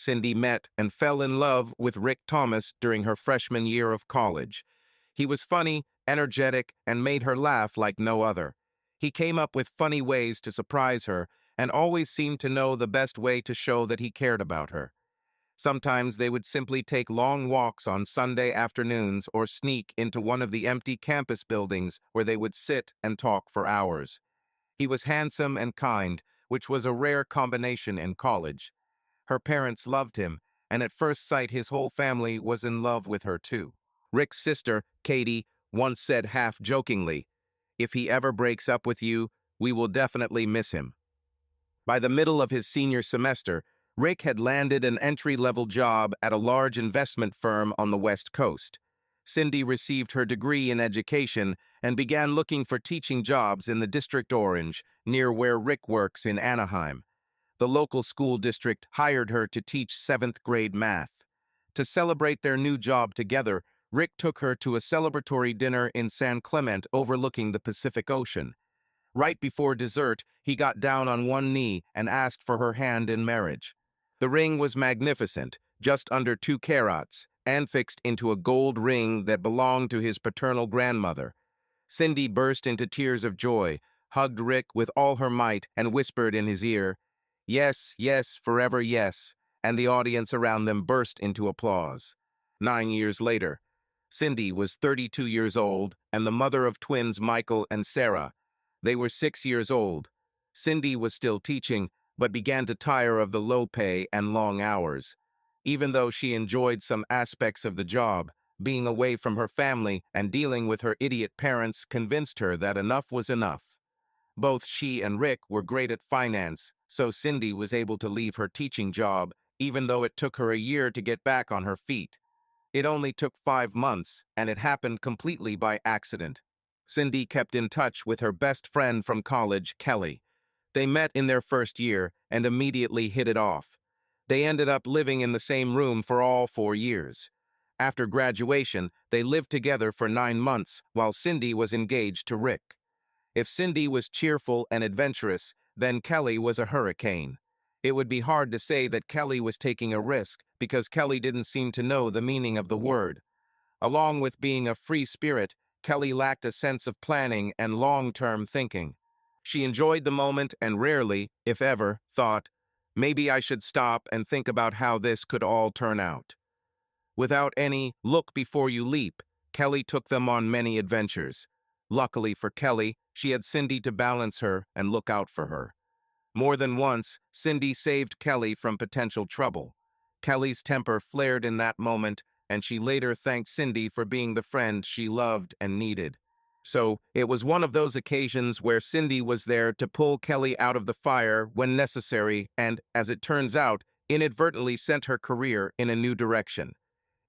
Cindy met and fell in love with Rick Thomas during her freshman year of college. He was funny, energetic, and made her laugh like no other. He came up with funny ways to surprise her and always seemed to know the best way to show that he cared about her. Sometimes they would simply take long walks on Sunday afternoons or sneak into one of the empty campus buildings where they would sit and talk for hours. He was handsome and kind, which was a rare combination in college. Her parents loved him, and at first sight his whole family was in love with her too. Rick's sister, Katie, once said half-jokingly, "If he ever breaks up with you, we will definitely miss him." By the middle of his senior semester, Rick had landed an entry-level job at a large investment firm on the West Coast. Cindy received her degree in education and began looking for teaching jobs in the District Orange, near where Rick works in Anaheim. The local school district hired her to teach 7th grade math. To celebrate their new job together, Rick took her to a celebratory dinner in San Clemente overlooking the Pacific Ocean. Right before dessert, he got down on one knee and asked for her hand in marriage. The ring was magnificent, just under 2 carats, and fixed into a gold ring that belonged to his paternal grandmother. Cindy burst into tears of joy, hugged Rick with all her might, and whispered in his ear, "Yes, yes, forever yes," and the audience around them burst into applause. 9 years later, Cindy was 32 years old and the mother of twins Michael and Sarah. They were 6 years old. Cindy was still teaching, but began to tire of the low pay and long hours. Even though she enjoyed some aspects of the job, being away from her family and dealing with her idiot parents convinced her that enough was enough. Both she and Rick were great at finance, so Cindy was able to leave her teaching job, even though it took her a year to get back on her feet. It only took 5 months, and it happened completely by accident. Cindy kept in touch with her best friend from college, Kelly. They met in their first year and immediately hit it off. They ended up living in the same room for all 4 years. After graduation, they lived together for 9 months while Cindy was engaged to Rick. If Cindy was cheerful and adventurous, then Kelly was a hurricane. It would be hard to say that Kelly was taking a risk because Kelly didn't seem to know the meaning of the word. Along with being a free spirit, Kelly lacked a sense of planning and long-term thinking. She enjoyed the moment and rarely, if ever, thought, "Maybe I should stop and think about how this could all turn out." Without any look before you leap, Kelly took them on many adventures. Luckily for Kelly, she had Cindy to balance her and look out for her. More than once, Cindy saved Kelly from potential trouble. Kelly's temper flared in that moment, and she later thanked Cindy for being the friend she loved and needed. So, it was one of those occasions where Cindy was there to pull Kelly out of the fire when necessary and, as it turns out, inadvertently sent her career in a new direction.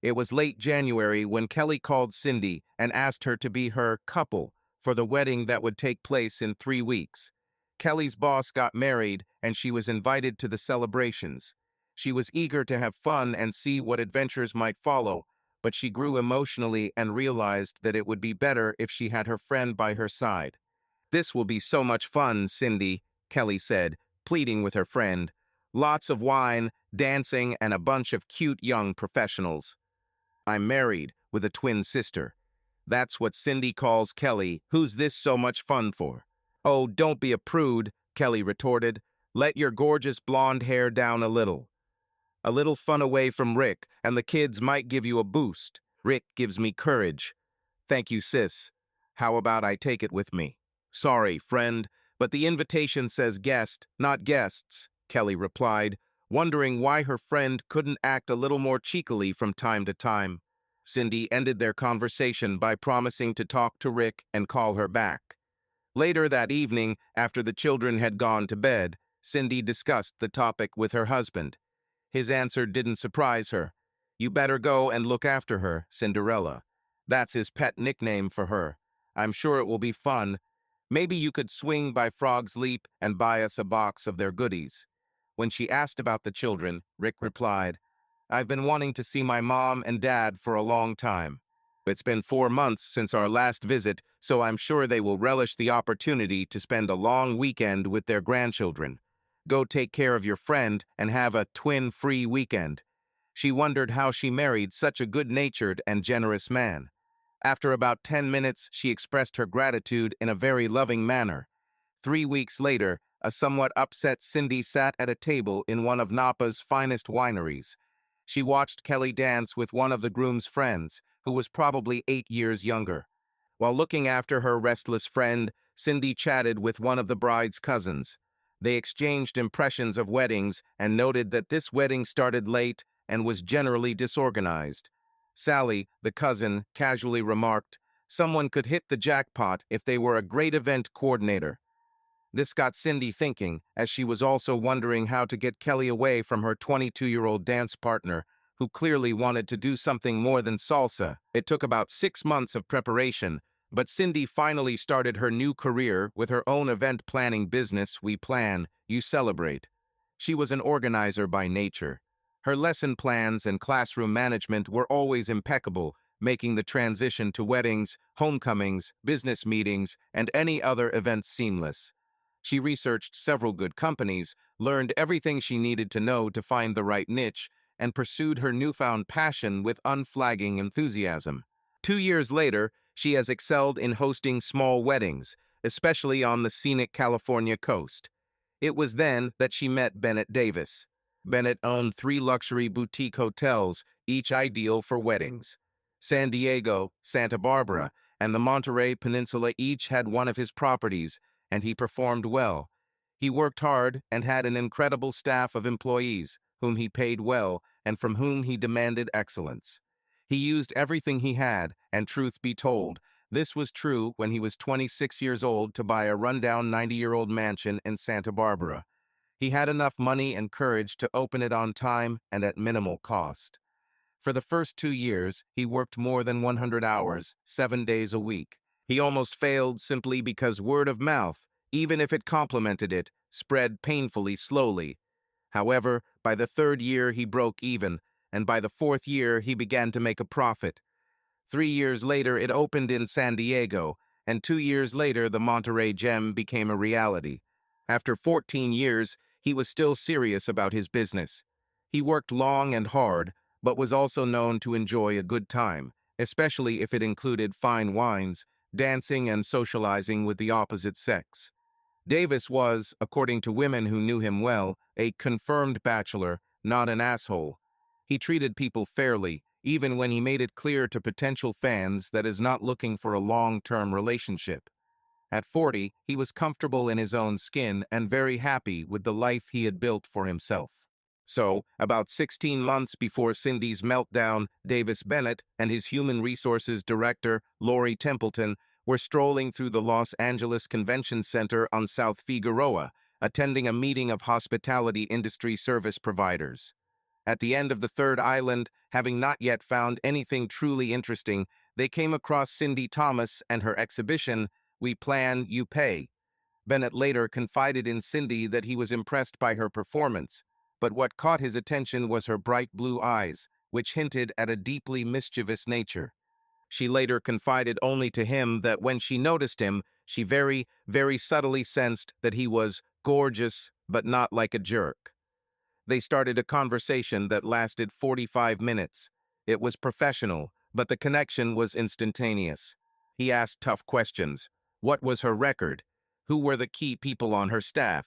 It was late January when Kelly called Cindy and asked her to be her couple for the wedding that would take place in 3 weeks. Kelly's boss got married and she was invited to the celebrations. She was eager to have fun and see what adventures might follow, but she grew emotionally and realized that it would be better if she had her friend by her side. "This will be so much fun, Cindy," Kelly said, pleading with her friend. "Lots of wine, dancing, and a bunch of cute young professionals. I'm married with a twin sister." That's what Cindy calls Kelly. "Who's this so much fun for?" "Oh, don't be a prude," Kelly retorted. "Let your gorgeous blonde hair down a little. A little fun away from Rick, and the kids might give you a boost. Rick gives me courage." "Thank you, sis. How about I take it with me?" "Sorry, friend, but the invitation says guest, not guests," Kelly replied, wondering why her friend couldn't act a little more cheekily from time to time. Cindy ended their conversation by promising to talk to Rick and call her back. Later that evening, after the children had gone to bed, Cindy discussed the topic with her husband. His answer didn't surprise her. "You better go and look after her, Cinderella. That's his pet nickname for her. I'm sure it will be fun. Maybe you could swing by Frog's Leap and buy us a box of their goodies." When she asked about the children, Rick replied, "I've been wanting to see my mom and dad for a long time. It's been 4 months since our last visit, so I'm sure they will relish the opportunity to spend a long weekend with their grandchildren. Go take care of your friend and have a twin-free weekend. She wondered how she married such a good-natured and generous man. After about 10 minutes, she expressed her gratitude in a very loving manner. 3 weeks later, a somewhat upset Cindy sat at a table in one of Napa's finest wineries. She watched Kelly dance with one of the groom's friends, who was probably 8 years younger. While looking after her restless friend, Cindy chatted with one of the bride's cousins. They exchanged impressions of weddings and noted that this wedding started late and was generally disorganized. Sally, the cousin, casually remarked, "Someone could hit the jackpot if they were a great event coordinator." This got Cindy thinking, as she was also wondering how to get Kelly away from her 22-year-old dance partner, who clearly wanted to do something more than salsa. It took about 6 months of preparation, but Cindy finally started her new career with her own event planning business, We Plan, You Celebrate. She was an organizer by nature. Her lesson plans and classroom management were always impeccable, making the transition to weddings, homecomings, business meetings, and any other events seamless. She researched several good companies, learned everything she needed to know to find the right niche, and pursued her newfound passion with unflagging enthusiasm. 2 years later, she has excelled in hosting small weddings, especially on the scenic California coast. It was then that she met Bennett Davis. Bennett owned 3 luxury boutique hotels, each ideal for weddings. San Diego, Santa Barbara, and the Monterey Peninsula each had one of his properties, and he performed well. He worked hard and had an incredible staff of employees, whom he paid well and from whom he demanded excellence. He used everything he had, and truth be told, this was true when he was 26 years old to buy a rundown 90-year-old mansion in Santa Barbara. He had enough money and courage to open it on time and at minimal cost. For the first 2 years, he worked more than 100 hours, 7 days a week. He almost failed simply because word of mouth, even if it complemented it, spread painfully slowly. However, by the 3rd year he broke even, and by the 4th year he began to make a profit. 3 years later it opened in San Diego, and 2 years later the Monterey Gem became a reality. After 14 years, he was still serious about his business. He worked long and hard, but was also known to enjoy a good time, especially if it included fine wines, dancing, and socializing with the opposite sex. Davis was, according to women who knew him well, a confirmed bachelor, not an asshole. He treated people fairly, even when he made it clear to potential fans that is not looking for a long-term relationship. At 40, he was comfortable in his own skin and very happy with the life he had built for himself. So, about 16 months before Cindy's meltdown, Davis Bennett and his human resources director, Lori Templeton, were strolling through the Los Angeles Convention Center on South Figueroa, attending a meeting of hospitality industry service providers. At the end of the third island, having not yet found anything truly interesting, they came across Cindy Thomas and her exhibition, We Plan, You Pay. Bennett later confided in Cindy that he was impressed by her performance, but what caught his attention was her bright blue eyes, which hinted at a deeply mischievous nature. She later confided only to him that when she noticed him, she very, very subtly sensed that he was gorgeous, but not like a jerk. They started a conversation that lasted 45 minutes. It was professional, but the connection was instantaneous. He asked tough questions. What was her record? Who were the key people on her staff?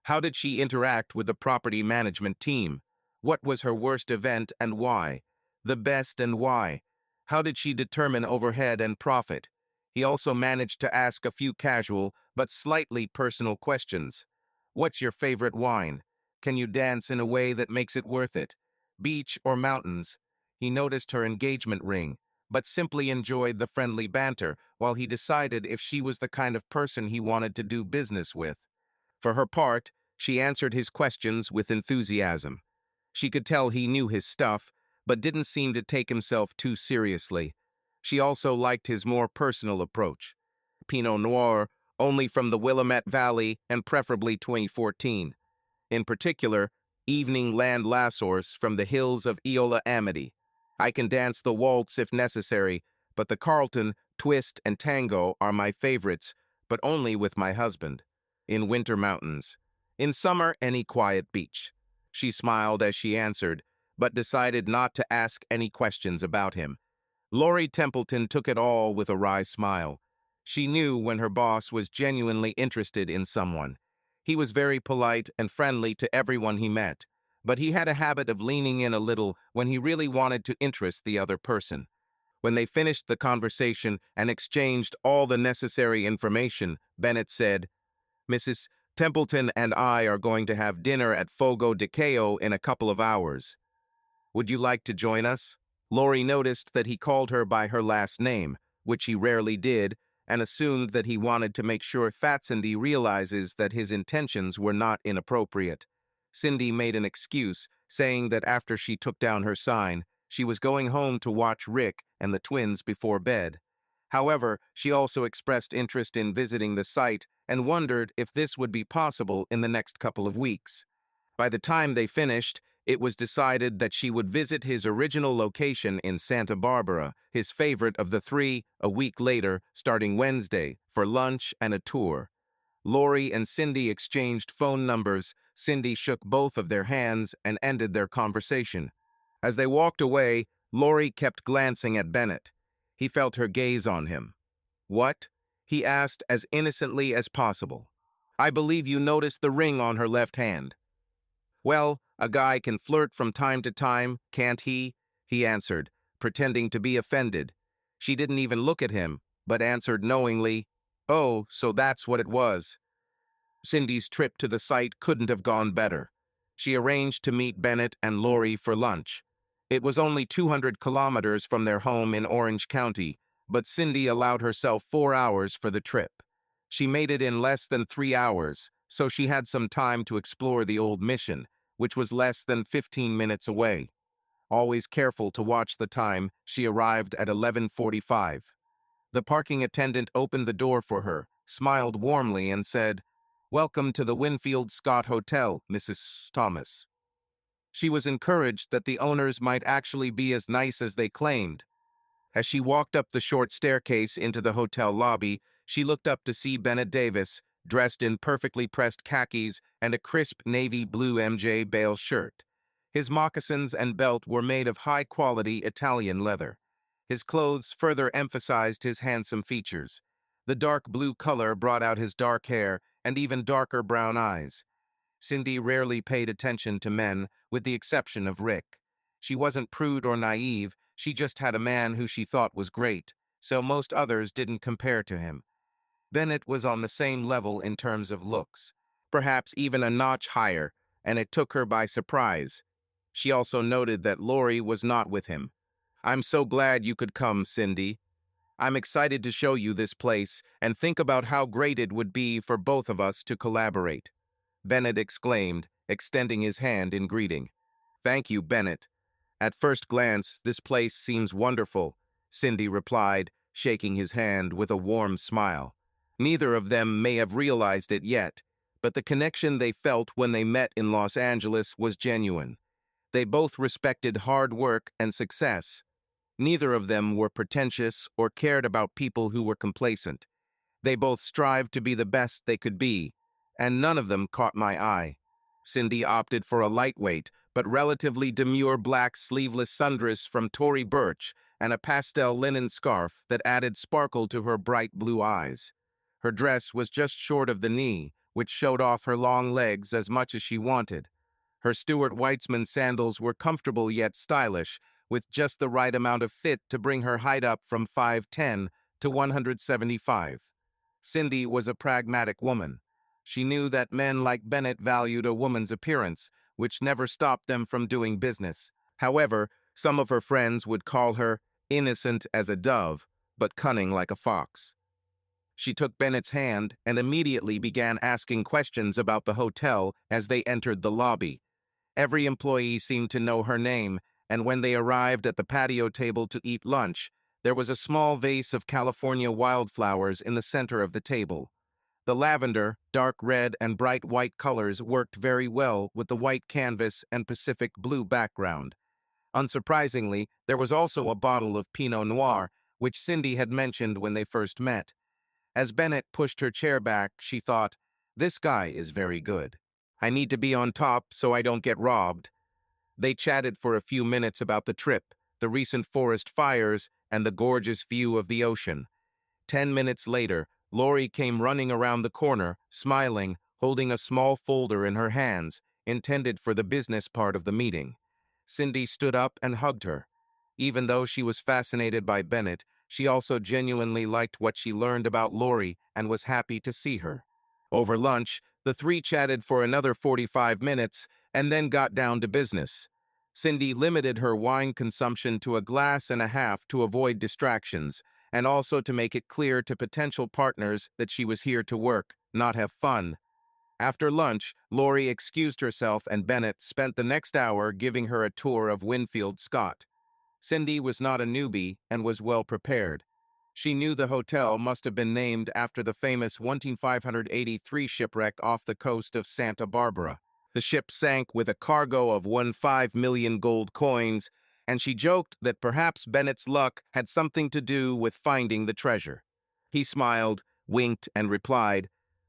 How did she interact with the property management team? What was her worst event and why? The best and why? How did she determine overhead and profit? He also managed to ask a few casual but slightly personal questions. What's your favorite wine? Can you dance in a way that makes it worth it? Beach or mountains? He noticed her engagement ring, but simply enjoyed the friendly banter while he decided if she was the kind of person he wanted to do business with. For her part, she answered his questions with enthusiasm. She could tell he knew his stuff, but didn't seem to take himself too seriously. She also liked his more personal approach. Pinot Noir, only from the Willamette Valley and preferably 2014. In particular, evening land lassos from the hills of Iola Amity. I can dance the waltz if necessary, but the Carlton, twist, and tango are my favorites, but only with my husband. In winter mountains. In summer, any quiet beach. She smiled as she answered, but decided not to ask any questions about him. Lori Templeton took it all with a wry smile. She knew when her boss was genuinely interested in someone. He was very polite and friendly to everyone he met, but he had a habit of leaning in a little when he really wanted to interest the other person. When they finished the conversation and exchanged all the necessary information, Bennett said, "Mrs. Templeton and I are going to have dinner at Fogo de Chao in a couple of hours. Would you like to join us?" Lori noticed that he called her by her last name, which he rarely did, and assumed that he wanted to make sure Fat Cindy realizes that his intentions were not inappropriate. Cindy made an excuse, saying that after she took down her sign, she was going home to watch Rick and the twins before bed. However, she also expressed interest in visiting the site and wondered if this would be possible in the next couple of weeks. By the time they finished, it was decided that she would visit his original location in Santa Barbara, his favorite of the three, a week later, starting Wednesday, for lunch and a tour. Lori and Cindy exchanged phone numbers. Cindy shook both of their hands and ended their conversation. As they walked away, Lori kept glancing at Bennett. He felt her gaze on him. "What?" he asked as innocently as possible. "I believe you noticed the ring on her left hand." "Well, a guy can flirt from time to time, can't he?" he answered, pretending to be offended. She didn't even look at him, but answered knowingly, "Oh, so that's what it was." Cindy's trip to the site couldn't have gone better. She arranged to meet Bennett and Lori for lunch. It was only 200 kilometers from their home in Orange County, but Cindy allowed herself 4 hours for the trip. She made it in less than 3 hours, so she had some time to explore the old mission, which was less than 15 minutes away. Always careful to watch the time, she arrived at 11:45. The parking attendant opened the door for her, smiled warmly, and said, "Welcome to the Winfield Scott Hotel, Mrs. Thomas." She was encouraged that the owners might actually be as nice as they claimed. As she walked up the short staircase into the hotel lobby, she looked up to see Bennett Davis, dressed in perfectly pressed khakis and a crisp navy blue MJ Bale shirt. His moccasins and belt were made of high-quality Italian leather. His clothes further emphasized his handsome features. The dark blue color brought out his dark hair and even darker brown eyes. Cindy rarely paid attention to men, with the exception of Rick. She wasn't prude or naive, she just had a man who she thought was great, so most others didn't compare to him. Bennett was on the same level in terms of looks, perhaps even a notch higher, and it took her by surprise. She also noted that Lori was not with him. "I'm so glad you could come, Cindy. I'm excited to show you this place and think about how great it would be for both of us to collaborate," Bennett exclaimed, extending his hand in greeting. "Thank you, Bennett. At first glance, this place seems wonderful," Cindy replied, shaking his hand with a warm smile. Neither of them may have realized it yet, but the connection they felt when they met in Los Angeles was genuine. They both respected hard work and success. Neither of them were pretentious or cared about people who were complacent. They both strived to be the best they could be, and none of them caught my eye. Cindy opted for a lightweight but relatively demure black sleeveless sundress from Tory Burch and a pastel linen scarf that added sparkle to her bright blue eyes. Her dress was just short of the knee, which showed off her long legs as much as she wanted. Her Stuart Weitzman sandals were comfortable yet stylish, with just the right amount of fit to bring her height up from 5'10" to 175. Cindy was a pragmatic woman. She knew that men like Bennett valued a woman's appearance, which never stopped them from doing business. However, some of her friends would call her innocent as a dove, but cunning like a fox. She took Bennett's hand and immediately began asking questions about the hotel as they entered the lobby. Every employee seemed to know her name, and when they arrived at the patio table to eat lunch, there was a small vase of California wildflowers in the center of the table. The lavender, dark red, and bright white colors worked very well with the white canvas and Pacific blue background. Unsurprisingly, there was also a bottle of Pinot Noir, which Cindy had mentioned when they first met. As Bennett pushed her chair back, she thought, "This guy is very good." I need to be on top so I don't get robbed. They chatted for a few minutes about the trip, the recent forest fires, and the gorgeous view of the ocean. 10 minutes later, Lori came running around the corner, smiling, holding a small folder in her hands, intended for the business part of the meeting. Cindy stood up and hugged her. Even though she was fascinated by Bennett, she also genuinely liked what she learned about Lori and was happy to see her. Over lunch, the three chatted for another 45 minutes and then got down to business. Cindy limited her wine consumption to a glass and a half to avoid distractions, and also to make it clear to potential partners that she was here to work, not have fun. After lunch, Lori excused herself and Bennett spent the next hour giving her a tour of Winfield Scott. Cindy was not a newbie and was well prepared. She knew the hotel must have been named after the famous 1583 shipwreck off the coast of Santa Barbara. The ship sank with a cargo of 15 million gold coins, and she joked that perhaps Bennett's luck had something to do with finding the treasure. He smiled, winked, and replied,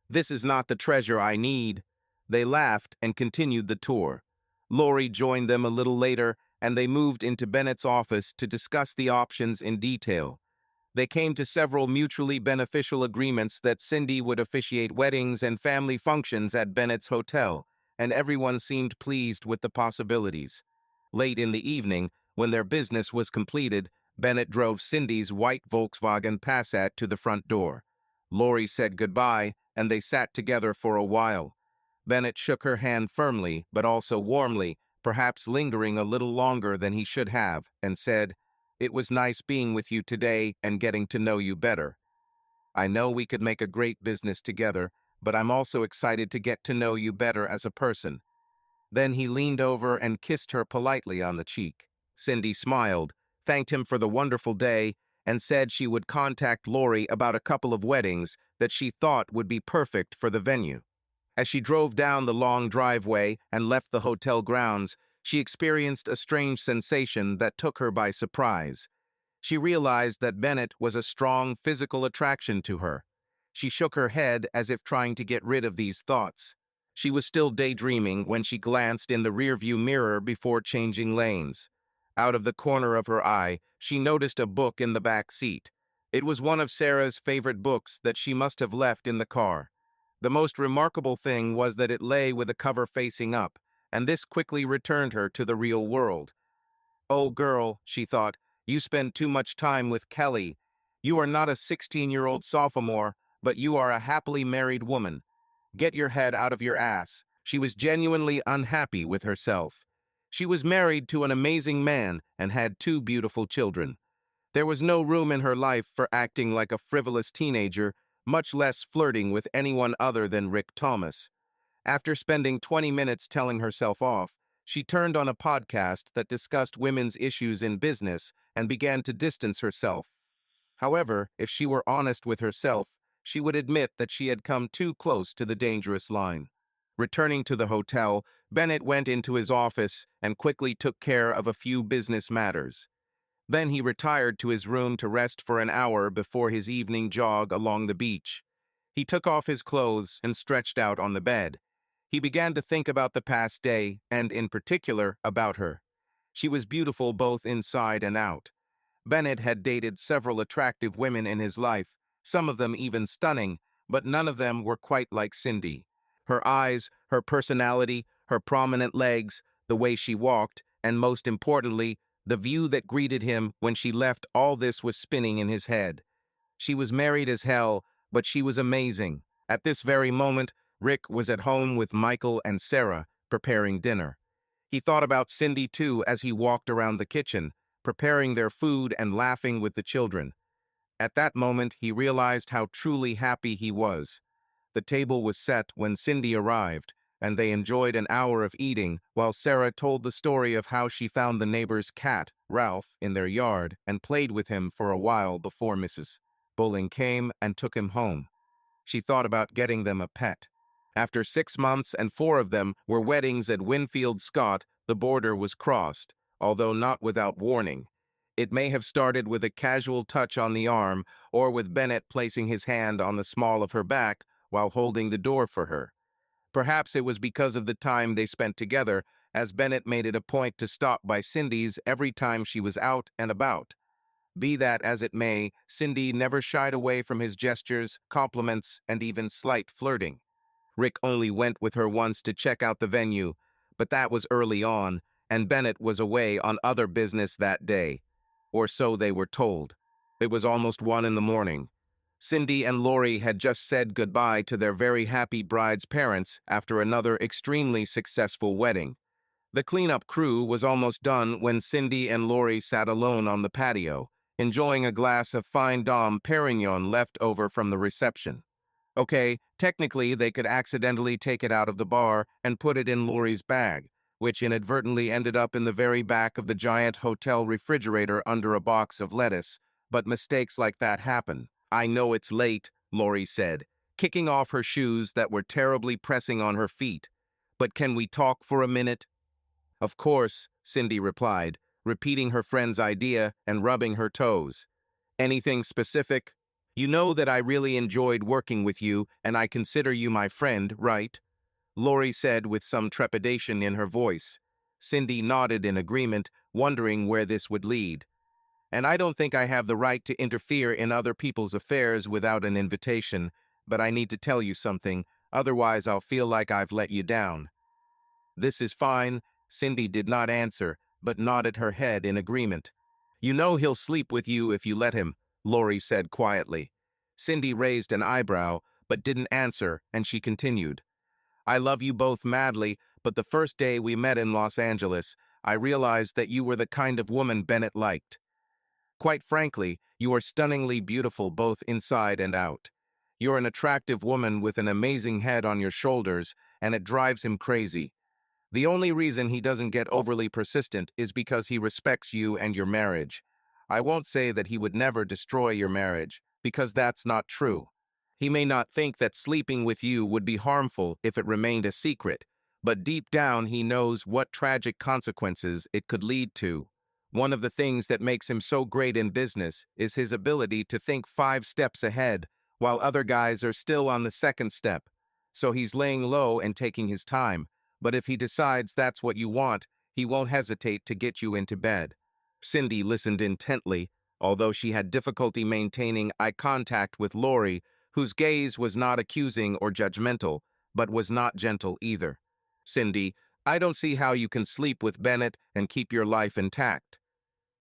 "This is not the treasure I need." They laughed and continued the tour. Lori joined them a little later, and they moved into Bennett's office to discuss the options in detail. They came to several mutually beneficial agreements that Cindy would officiate weddings and family functions at Bennett's hotel, and everyone seemed pleased with the possibilities. Late in the evening, when their business was completed, Bennett drove Cindy's white Volkswagen Passat to the front door. Lori said goodbye, and they sat together for a while. Bennett shook her hand firmly, but also warmly, perhaps lingering a little longer than he should have, and said, "It was nice being with you today and getting to know you better. I know we could make a great business together, but I'm also excited to get to know you better as a person." Then he leaned over and kissed her politely on the cheek. Cindy smiled, thanked him for the wonderful day, and said she would contact Lori about a couple of weddings that she thought would be perfect for the venue. As she drove down the long driveway and left the hotel grounds, she experienced a strange sensation that took her by surprise. She realized that Bennett was a strong physical attraction to her. She shook her head as if trying to get rid of these thoughts. She was still daydreaming when she glanced in the rearview mirror before changing lanes. Out of the corner of her eye, she noticed a book in the back seat. It was one of Sarah's favorite books that she must have left in the car. The most remarkable thing was that it lay with the cover facing up, and this quickly returned her to the real world. "Oh, girl," she thought, "you spend too much time with Kelly. You are not a 16-year-old sophomore, but you are a happily married woman. Get your head out of your ass." She was genuinely unhappy with herself. She was married to an amazing man and had two beautiful children. There was no room in her life for acting like a frivolous teenager, much less flirting with anyone other than Rick Thomas. After spending 20 minutes telling herself off, she turned on a podcast that discussed women's issues in business and began to distance herself. However, if she were honest with herself, she would admit that she had come too close to the dangerous line. Returning to the hotel, Bennett went into his office and quickly took care of a few business matters. Then he retired to his room to rest for an hour before his evening jog along the beach. He took off his clothes and stretched out on the bed. He began to think about the past day, and in particular, about her. She was beautiful both inside and out. Bennett had dated several attractive women in his life, some of them even stunning, but none of them were quite like Cindy. Her eyes, her personality, her prominent legs, the way she walked, and most importantly, the view that greeted him when she left, all this was spinning in his head. She was married as hell, but she was amazing. At this very moment, Rick was at home with Michael and Sarah, preparing dinner. He thought about Cindy too as he walked around the kitchen, preparing their food and laughing with the children. At that moment, he realized how truly happy he was. The table was set when Cindy arrived, and they enjoyed an hour of eating while Sarah told the story of how she found the neighbor's cat, Ralph, in their yard and played with him for a while before Mrs. Bowling came and took him home. She thought about getting them a pet. After 6 months and 4 of them were weddings at Winfield Scott, the border was crossed, although not without warning. It may have started with a casual touch on the arm or with Bennett placing his hand on the small of her back while holding the door for her. Perhaps it was because of the time they spent together, as Bennett made it a point to stop by Cindy's every time she was out and about. Be that as it may, Cindy never shied away from his gestures, compliments, and even slight flirting. Rick only went with her once to check out the venue, but that was early on, and Bennett was away on other business that day. Or so they were told. It was almost 1 in the morning. Cindy and Lori had just said goodbye to their very happy bride's parents after another extremely successful wedding. The cleanup crew was almost done when Cindy and Lori sat alone on the patio, enjoying a glass of fine Dom Perignon left over from the reception. Okay, technically they could accidentally take it out of the bar and put it in Lori's bag, which inadvertently ended up in the very back of the giant hotel refrigerator under a box of lettuce, but mistakes like that happen. I know it's late, Lori said, kicking off her shoes that were terribly pressing on her feet. But can we talk for a minute? Of course, Cindy replied, repeating her friend's idea and rubbing her toes. Anything specific? You know that I really enjoyed working with you, and I consider you my friend, right? Lori said with some trepidation in her voice. Cindy nodded in agreement, wondering where this would lead. And I don't think I have the right to interfere in other people's affairs without an invitation, but I need to tell you something, otherwise I'll feel like I've let you down. This is fine, Cindy did not answer, but nodded her head in agreement. You know he'll sleep with you if you let him, Lori said quietly. Cindy raised an eyebrow, but didn't answer, and she continued. I love you both madly, but the first day we met in Los Angeles, I realized that you were the kind of woman Bennett liked. Quite frankly, you are stunningly beautiful both inside and out. You're an attractive woman with an amazing head on your shoulders, and it drives him crazy. The only reason he doesn't get overly persistent is because he respects you and your marriage. I won't say that he would never destroy your marriage, because that's not true. He may not think that sleeping with you would be harmful if it remained a secret, but deep down he knows what tragic consequences it could lead to. One of the things that makes him so great in business is his ability to think 5 steps ahead, while other guys are still on the second step. So he's laying low and taking his time. But if he decides that's what you want, he won't hesitate to get you into bed. Cindy listened intently, although she had difficulty maintaining eye contact with Lori, whose gaze was not accusing or judgmental, but was not gentle either. Cindy, I don't see how you can sleep with Bennett and keep your life intact.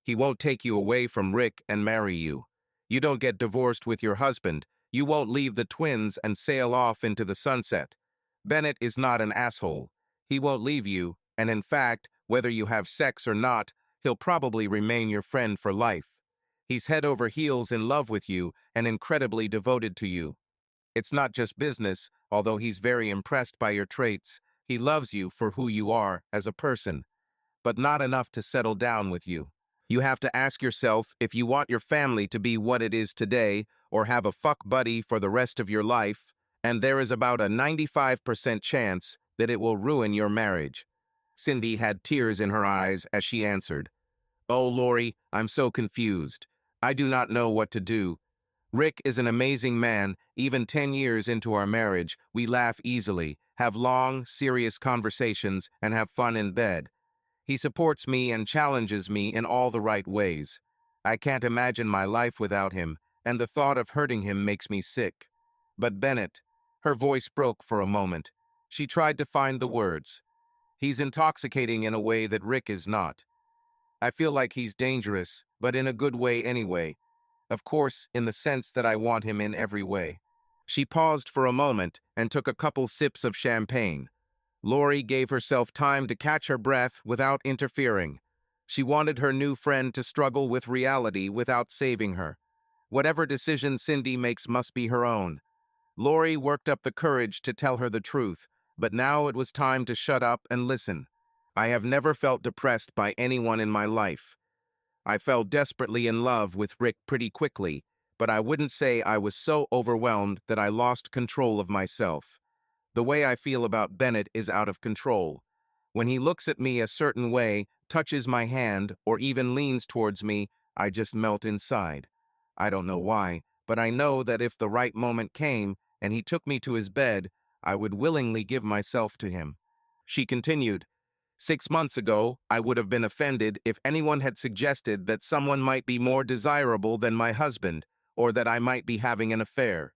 He won't take you away from Rick and marry you. You don't get divorced with your husband. You won't leave the twins and sail off into the sunset. Bennett is not an asshole. He won't leave you, and in fact, whether you have sex or not, he'll probably remain your friend for life. He's head over heels in love with you and incredibly devoted to you. It's not just business, although he's very impressed by your traits. He loves you for who you are as a person, but not enough to settle down with you. You have to ask yourself if you want your family to be what it is today or have a fuck buddy for the rest of your life, and there is about a 95% chance that it will ruin your marriage. Cindy had tears in her eyes as she answered, Oh, Lori, I'm so confused. I do not know what to do. Rick is an amazing man. Even 10 years into our marriage, we laugh easily, have long, serious conversations, and have fun in bed. He supports me and challenges me in all the right ways. I can't imagine my life without him, and the thought of hurting him makes me sick. But Bennett, her voice broke for a moment. She tried to find the words. He's intoxicating in a way that Rick is not. I feel like he's dangerous, but in a good way anyway. Of course, in the sense that I want him in every way. She paused for a moment and took a couple sips of champagne. Lori gave herself time to catch her breath without interfering. She wanted her new friend to struggle with reality without saving her. Whatever decision Cindy makes must be her own. Lori worked up the courage to tell her the truth, but now it was time to shut up and listen. I have never felt depressed by anyone in my life. I fell desperately in love with Rick pretty quickly, but I wouldn't say I was so overwhelmed that I lost control of myself. The way I feel about Bennett is out of control. When he looks at me a certain way, touches my hand, or even leans towards me, I just melt inside. I don't know why, but I know that if the right moment came and he took me to his bed, I would willingly give myself to him. She continued, 6 months ago, I would have been offended if anyone had suggested that someone might be more desirable than my husband, or that I might be having an affair.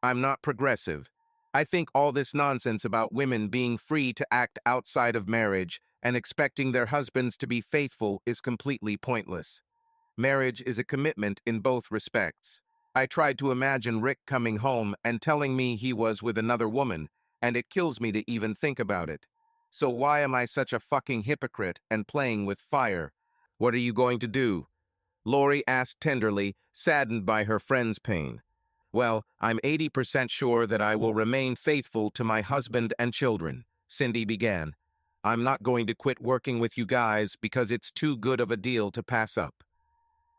I'm not progressive. I think all this nonsense about women being free to act outside of marriage and expecting their husbands to be faithful is completely pointless. Marriage is a commitment in both respects. I tried to imagine Rick coming home and telling me he was with another woman, and it kills me to even think about it. So why am I such a fucking hypocrite and playing with fire? What are you going to do? Lori asked tenderly, saddened by her friend's pain. Well, I'm 80% sure that I will remain faithful to my husband and children, Cindy began. I'm not going to quit working with you guys because it's too good of a deal to pass up.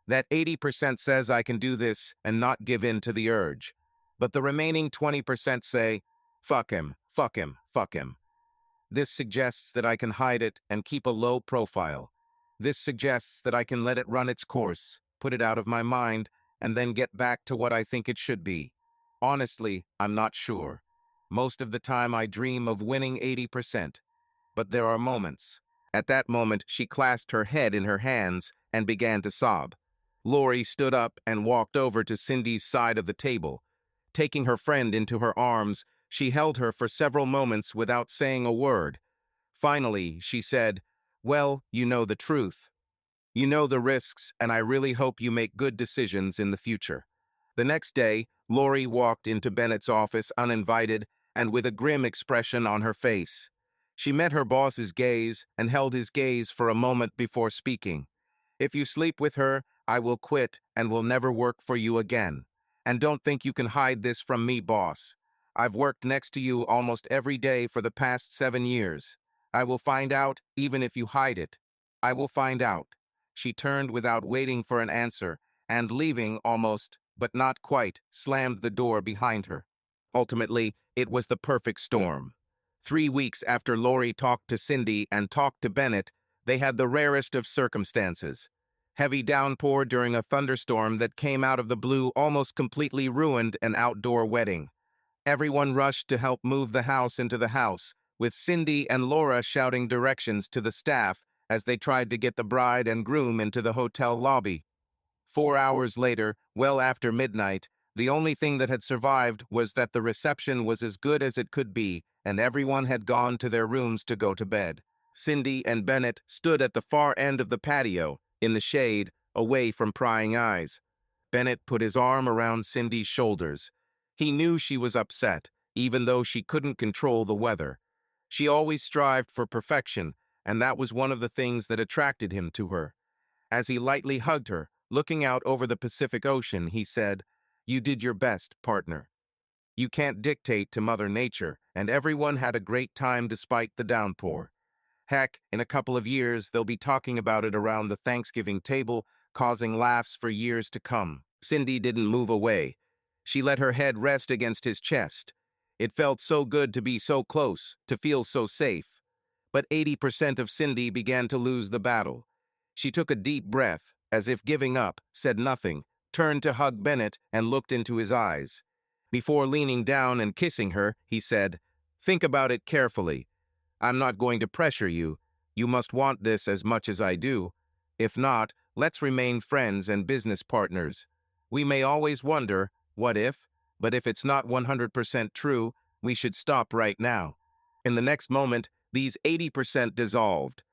That 80% says I can do this and not give in to the urge. But the remaining 20% say, fuck him, fuck him, fuck him. This suggests that I can hide it and keep a low profile. This suggests that I can let it run its course, put it out of my mind, and then get back to what I think it should be. Honestly, I'm not sure. Most of the time I dream of winning 80%. But there are moments. At that moment, she clasped her head in her hands and began to sob. Lori stood up and walked over to Cindy's side of the table. Taking her friend into her arms, she held her for several moments without saying a word. Finally, she said, well, you know the truth. You know the risks, and I really hope you make good decisions in the future. The next day, Lori walked into Bennett's office uninvited and with a grim expression on her face. She met her boss's gaze and held his gaze for a moment before speaking. If you sleep with her, I will quit and will never work for you again. And don't think you can hide this from me, boss. I've worked next to you almost every day for the past 7 years. I will find out, even if you hide it. I will find out. She turned without waiting for an answer, and leaving almost, but not quite, slammed the door behind her. Ultimately, it was the perfect storm. 3 weeks after Lori talked to Cindy and talked to Bennett, they had the rarest of circumstances. Heavy downpour during a thunderstorm that came out of the blue almost completely ruined an outdoor wedding. Everyone rushed to help move the house into the house, with Cindy and Laura shouting directions to the staff as they tried to get the bride and groom into the hotel lobby. 4 hours later, well after midnight, the only thing that had survived was that the reception was as good as it could be, and everyone had gone to their rooms to go to bed. Cindy and Bennett stood at the far end of the patio, in the shade, away from prying eyes. Bennett put his arm around Cindy's shoulders. He knew she was upset, even though she couldn't control the weather. She always strived for perfection, and that was one of the things that attracted him to her. As he lightly hugged her, looking out over the Pacific Ocean, he said, "You did your best, partner. You can't dictate to Mother Nature, and everyone had a great time despite the downpour. Heck, in a couple of years, they'll be talking about it around the Thanksgiving table, causing laughs for years to come." Cindy didn't move away. She let her head rest against his chest. It felt so good to be so close, to feel so safe. But 80% of Cindy began to lose the battle. She took a deep breath, as if giving up, said nothing, turned to hug Bennett and looked into his eyes. Before leaning down and kissing her, he said, "Think about it carefully. I'm not going to pressure you. You must want this as much as I do. If not, let's remain friends and business partners. We may always wonder, what if? But if it's not 100% true, we should stop right now." In the next moment, these 80% dissolved.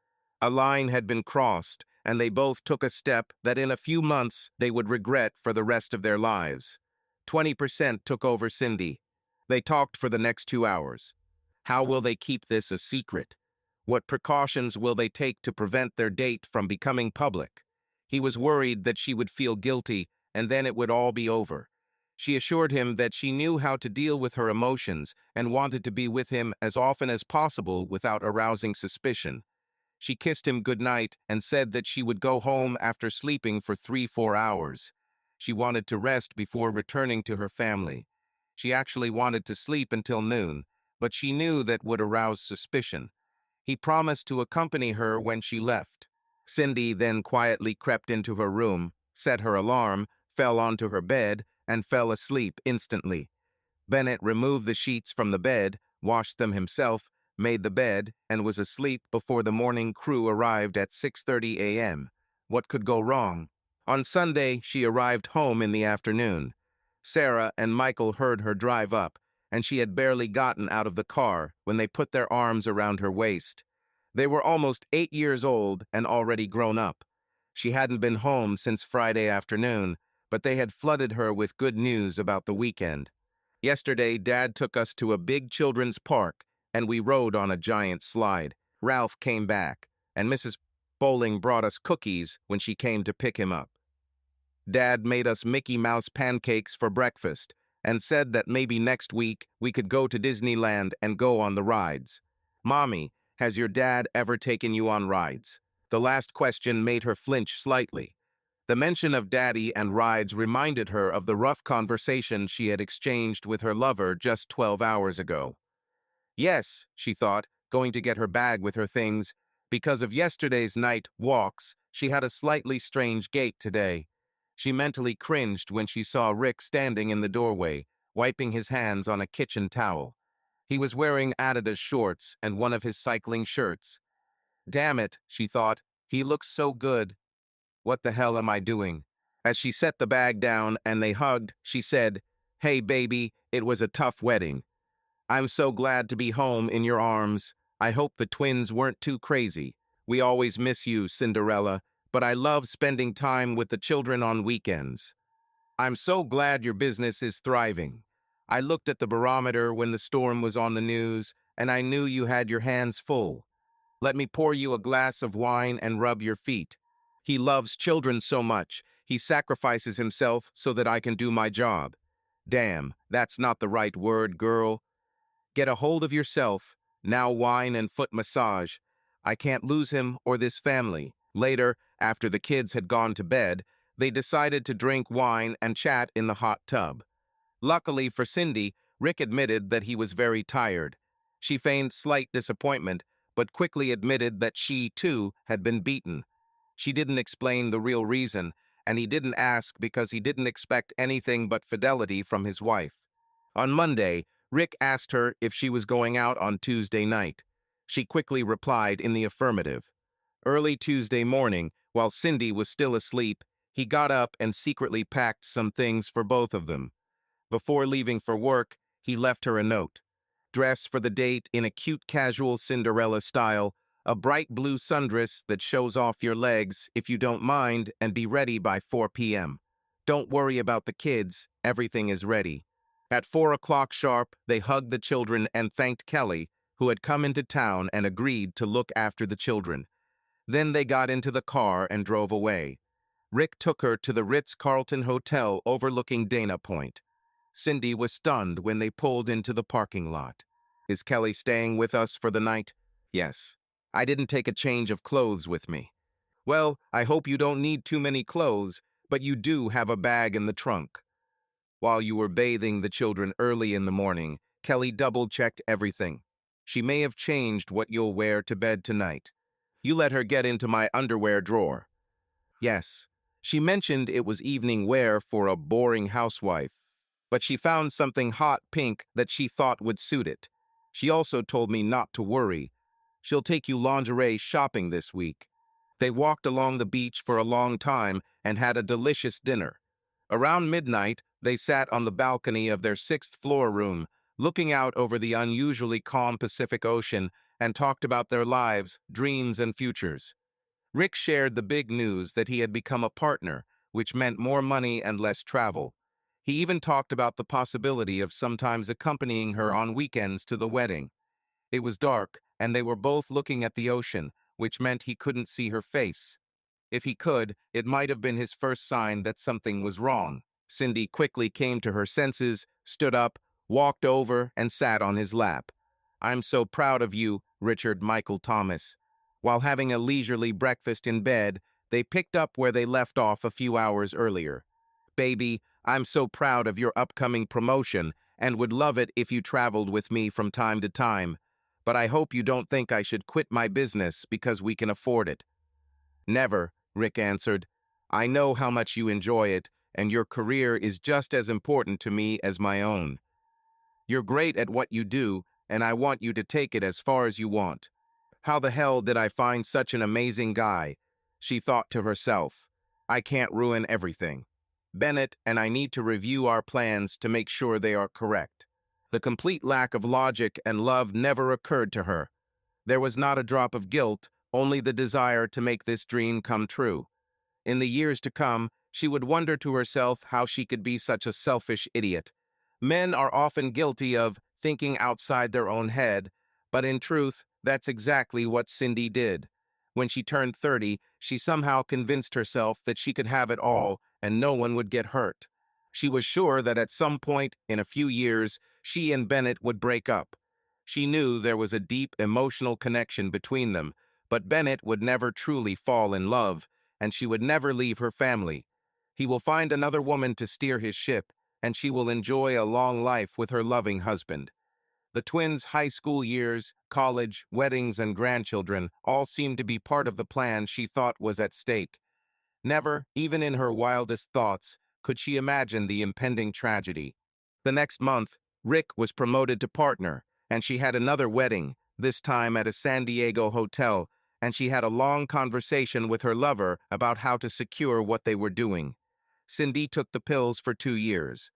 A line had been crossed, and they both took a step that in a few months they would regret for the rest of their lives. 20% took over Cindy. They talked for the next 2 hours. How will they keep this a secret? What precautions will they take to prevent their date from becoming public? He was worried that she would feel guilty, and then it would all be over. She assured him that she knew how to deal with her emotions and wanted to be with him as often as possible without arousing suspicion. She kissed him goodnight and said that she would go home after sleeping for 3-4 hours. She wanted to rest before returning to her family. She actually wanted to sleep until noon, but she knew that would arouse suspicion. He promised to accompany her when she left. Cindy then quietly crept into her room, set her alarm, fell onto her bed, and fell asleep instantly. Bennett removed the sheets from the bed, washed them himself, made the bed, and was asleep before the morning crew arrived at 6:30 a.m. What could go wrong? On Sunday, she arrived home in the afternoon. Sarah and Michael heard her drive up, and she had barely gotten out of the car when they put their arms around her waist. They were almost 8 years old and already grown up. She hadn't been home since Friday afternoon, but they had flooded her with good news about the weekend. Yesterday, Dad took us to a big children's park, and we rode on a giant slide. Ralph came back, and Mrs. Bowling brought us cookies when she came to pick him up. Dad made us Mickey Mouse pancakes for breakfast and said that maybe next week we could go to Disneyland and go on the rides. Mommy, has your dad ever taken you on rides? The last question made her flinch slightly. The mention of Daddy and rides reminded her of the rough conversation she had exchanged with her lover just 12 hours ago. Yes, she thought, going to get her bag with her things. Because of yesterday's night walks, she had a slightly strange gait today. She mentally cringed when she saw Rick standing in the doorway, wiping his hands on a kitchen towel. He was wearing Adidas shorts and one of his cycling shirts. Damn it, she thought, he looks so good. What the hell am I doing? As she set the bag down and they hugged, she said, "Hey baby, it was a tough wedding. I'm so glad to be home in your arms. I hope the twins weren't too crazy. We always miss you, Cinderella, but I love spending time with the children on weekends. I'm so glad your business is thriving. I looked at the barometer when the storm was on the news, and I knew you had your hands full. Let me pour you a glass of wine and rub your feet. He loves children so much, he sacrifices himself so that I can do my job. Damn, that's not the right word, girl. Get a hold of yourself. Now wine and foot massage. I can't lose him or this family." Later, after the kids had gone to bed, they decided to drink wine and chat in the hot tub. Luckily for Cindy, Rick admitted that he was very tired. She feigned slight disappointment, but quickly admitted that she, too, had been beaten. She didn't explain the real reason, and he didn't ask because he didn't expect anything but fidelity from his wife. On Monday, Rick asked her if she was going out on Tuesday night. She quickly replied in the affirmative. Early Tuesday morning, while Cindy was still asleep, he got up and secretly packed some things for both of them. Before leaving for work, he left her a note. Dress for the date in a cute casual Cinderella style, a bright blue sundress that shows off your legs if you don't mind, and be ready by 4 p.m. Don't worry about the kids, everything is ready. At 4 o'clock sharp, they hugged the children and thanked Kelly, who had come into town and agreed to look after the children. Then they got into the car and drove away. Rick took her to the Ritz-Carlton Hotel overlooking Dana Point. Cindy was stunned when they pulled into the parking lot. "Is Kelly staying with us for the night?" "Yes. I didn't take a change of clothes with me." "Well, I hope you don't need too many clothes, but you do have a bag in the trunk." While you were bathing the children early in the morning, Kelly double-checked everything. "She may have changed what you'll wear to bed tonight. You let her get into my underwear drawer." "Yes. She mentioned it was evening wear for a boring housewife, but she found something hot pink that she thought would suit it. She also told me not to worry. She'll take you lingerie shopping this week." They walked along the beach for a long time and had a delicious dinner. Around midnight, they sat on the balcony of their sixth-floor room, looking out over the unusually calm Pacific Ocean, and talked about their lives, dreams, and futures. Rick shared the big news that he had become a partner, which meant more money and less travel. He even talked about the possibility of sometimes accompanying her on weekends to the wedding. It was dark, and they were both looking at the ocean, which meant he couldn't see her face. If he could, it might have been his first sign that something was wrong. Cindy quickly came to her senses, stood up, walked over, and sat on his lap. "I'm so proud of you, Richard Michael Thomas." While having a leisurely breakfast in bed, they picked up where they left off a few hours earlier. "Baby, I'm so proud of your upcoming promotion and would love it if you traveled with me from time to time. But I hope you don't think I should quit my business because we can afford it." "Never," Rick answered. "I know how much you enjoy it, and your career is just as important to me as my own." You're great at what you do, and I want you to take it as far as you want. How the hell did I find such an amazing guy? She thought to herself. I can't ruin everything. Bennett and I need to review our plans to make sure they are correct. The complete lack of logic and love never occurred to her. There was not a drop of guilt, only the desire to make this dream come true. In the years to come, she would wonder to herself how she could be such a selfish idiot. Men are often guilty of thinking outside their own head, but in truth, that's exactly what Cindy did. When she turned 30, she somehow convinced herself that she could have it all and no one would get hurt. She was sure that at some point in a few years, she and Bennett would break up. She knew there was a deep emotional connection between them, but Bennett would never truly fall in love, and she would never leave her family. He will find another woman to steer his ship, and she will enjoy a long life with her loving husband. The twins' high school years, college, weddings, and grandchildren all seemed to be part of the plan she thought was at stake. Never, even in her wildest thoughts, could she imagine the impending tragedy. The next month, Rick was promoted to partner, and she had another wedding, this time at a San Diego hotel, and she had a long conversation with her lover about how to secure what they were doing. Cindy took the pills for 2 years.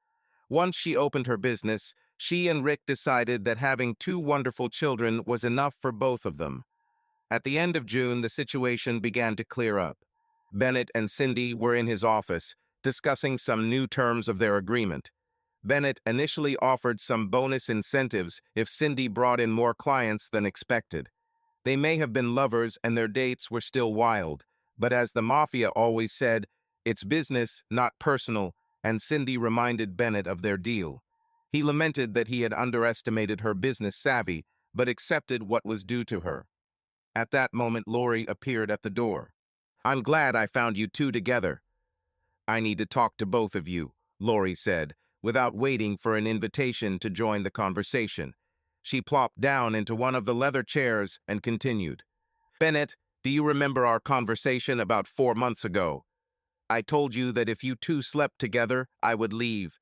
Once she opened her business, she and Rick decided that having two wonderful children was enough for both of them. At the end of June, the situation began to clear up. Bennett and Cindy were in his office, discussing some new terms of their agreement. Bennett initially offered some bonus incentives if Cindy brought in more clients than expected. They may have been lovers and their dates were still wild, but as the mafia always said, it's business, not personal, and Cindy reminded Bennett of their deal. He lamented that he had underestimated her business savvy, but accepted what was due to her. At that moment, Lori appeared at the door. I'm glad I found you two together. I need to talk to both of you, Lori said, without waiting for an invitation to join the conversation. She plopped down into one of the leather chairs and continued. Bennett, do you remember our conversation about 4 months ago? I told you that if you two slept together, I would leave.